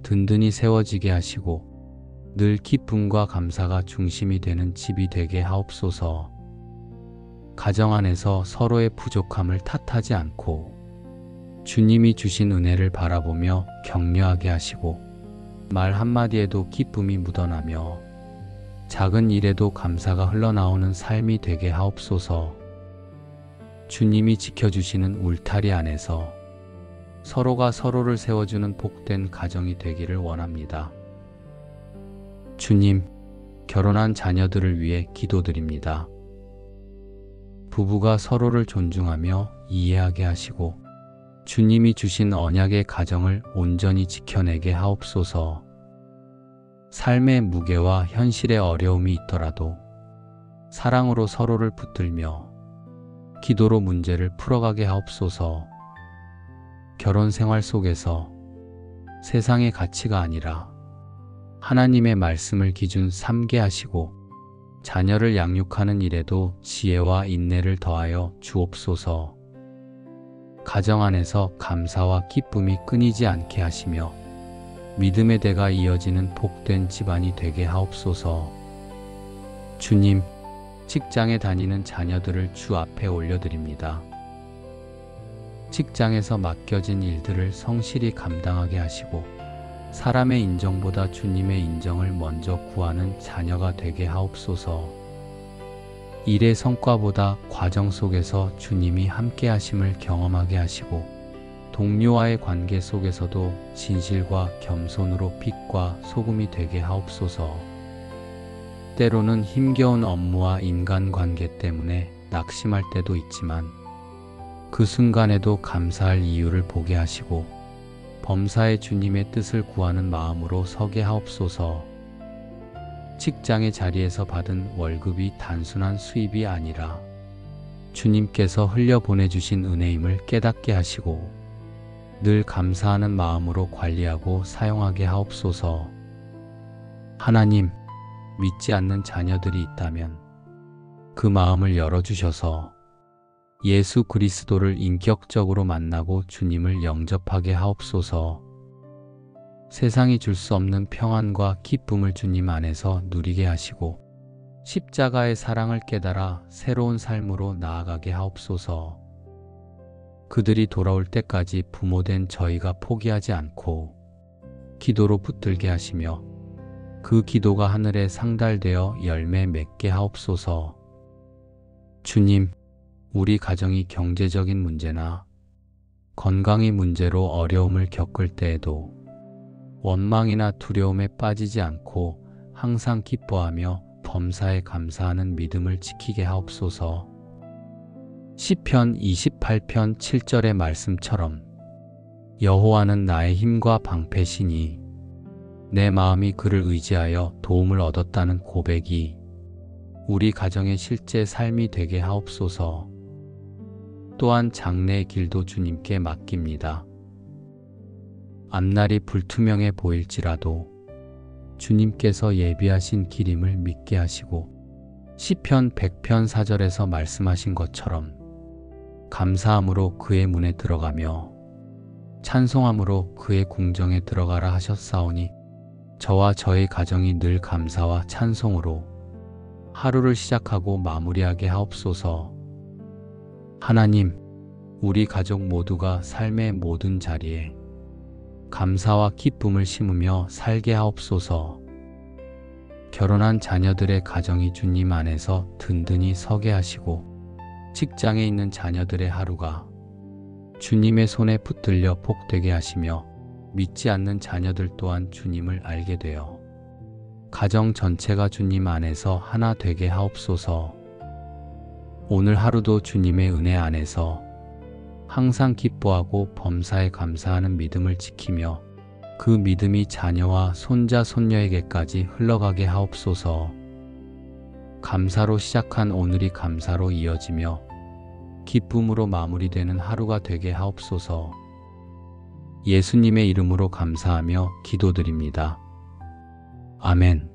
든든히 세워지게 하시고 늘 기쁨과 감사가 중심이 되는 집이 되게 하옵소서. 가정 안에서 서로의 부족함을 탓하지 않고 주님이 주신 은혜를 바라보며 격려하게 하시고 말 한마디에도 기쁨이 묻어나며 작은 일에도 감사가 흘러나오는 삶이 되게 하옵소서. 주님이 지켜주시는 울타리 안에서 서로가 서로를 세워주는 복된 가정이 되기를 원합니다. 주님, 결혼한 자녀들을 위해 기도드립니다. 부부가 서로를 존중하며 이해하게 하시고 주님이 주신 언약의 가정을 온전히 지켜내게 하옵소서. 삶의 무게와 현실의 어려움이 있더라도 사랑으로 서로를 붙들며 기도로 문제를 풀어가게 하옵소서. 결혼 생활 속에서 세상의 가치가 아니라 하나님의 말씀을 기준 삼게 하시고 자녀를 양육하는 일에도 지혜와 인내를 더하여 주옵소서. 가정 안에서 감사와 기쁨이 끊이지 않게 하시며 믿음의 대가 이어지는 복된 집안이 되게 하옵소서. 주님, 직장에 다니는 자녀들을 주 앞에 올려드립니다. 직장에서 맡겨진 일들을 성실히 감당하게 하시고 사람의 인정보다 주님의 인정을 먼저 구하는 자녀가 되게 하옵소서. 일의 성과보다 과정 속에서 주님이 함께 하심을 경험하게 하시고 동료와의 관계 속에서도 진실과 겸손으로 빛과 소금이 되게 하옵소서. 때로는 힘겨운 업무와 인간관계 때문에 낙심할 때도 있지만 그 순간에도 감사할 이유를 보게 하시고 범사에 주님의 뜻을 구하는 마음으로 서게 하옵소서. 직장의 자리에서 받은 월급이 단순한 수입이 아니라 주님께서 흘려보내주신 은혜임을 깨닫게 하시고 늘 감사하는 마음으로 관리하고 사용하게 하옵소서. 하나님, 믿지 않는 자녀들이 있다면 그 마음을 열어주셔서 예수 그리스도를 인격적으로 만나고 주님을 영접하게 하옵소서. 세상이 줄 수 없는 평안과 기쁨을 주님 안에서 누리게 하시고 십자가의 사랑을 깨달아 새로운 삶으로 나아가게 하옵소서. 그들이 돌아올 때까지 부모된 저희가 포기하지 않고 기도로 붙들게 하시며 그 기도가 하늘에 상달되어 열매 맺게 하옵소서. 주님, 우리 가정이 경제적인 문제나 건강의 문제로 어려움을 겪을 때에도 원망이나 두려움에 빠지지 않고 항상 기뻐하며 범사에 감사하는 믿음을 지키게 하옵소서. 시편 28편 7절의 말씀처럼 여호와는 나의 힘과 방패시니 내 마음이 그를 의지하여 도움을 얻었다는 고백이 우리 가정의 실제 삶이 되게 하옵소서. 또한 장래의 길도 주님께 맡깁니다. 앞날이 불투명해 보일지라도 주님께서 예비하신 길임을 믿게 하시고 시편 100편 4절에서 말씀하신 것처럼 감사함으로 그의 문에 들어가며 찬송함으로 그의 궁정에 들어가라 하셨사오니 저와 저의 가정이 늘 감사와 찬송으로 하루를 시작하고 마무리하게 하옵소서. 하나님, 우리 가족 모두가 삶의 모든 자리에 감사와 기쁨을 심으며 살게 하옵소서. 결혼한 자녀들의 가정이 주님 안에서 든든히 서게 하시고 직장에 있는 자녀들의 하루가 주님의 손에 붙들려 복되게 하시며 믿지 않는 자녀들 또한 주님을 알게 되어 가정 전체가 주님 안에서 하나 되게 하옵소서. 오늘 하루도 주님의 은혜 안에서 항상 기뻐하고 범사에 감사하는 믿음을 지키며 그 믿음이 자녀와 손자 손녀에게까지 흘러가게 하옵소서. 감사로 시작한 오늘이 감사로 이어지며 기쁨으로 마무리되는 하루가 되게 하옵소서. 예수님의 이름으로 감사하며 기도드립니다. 아멘.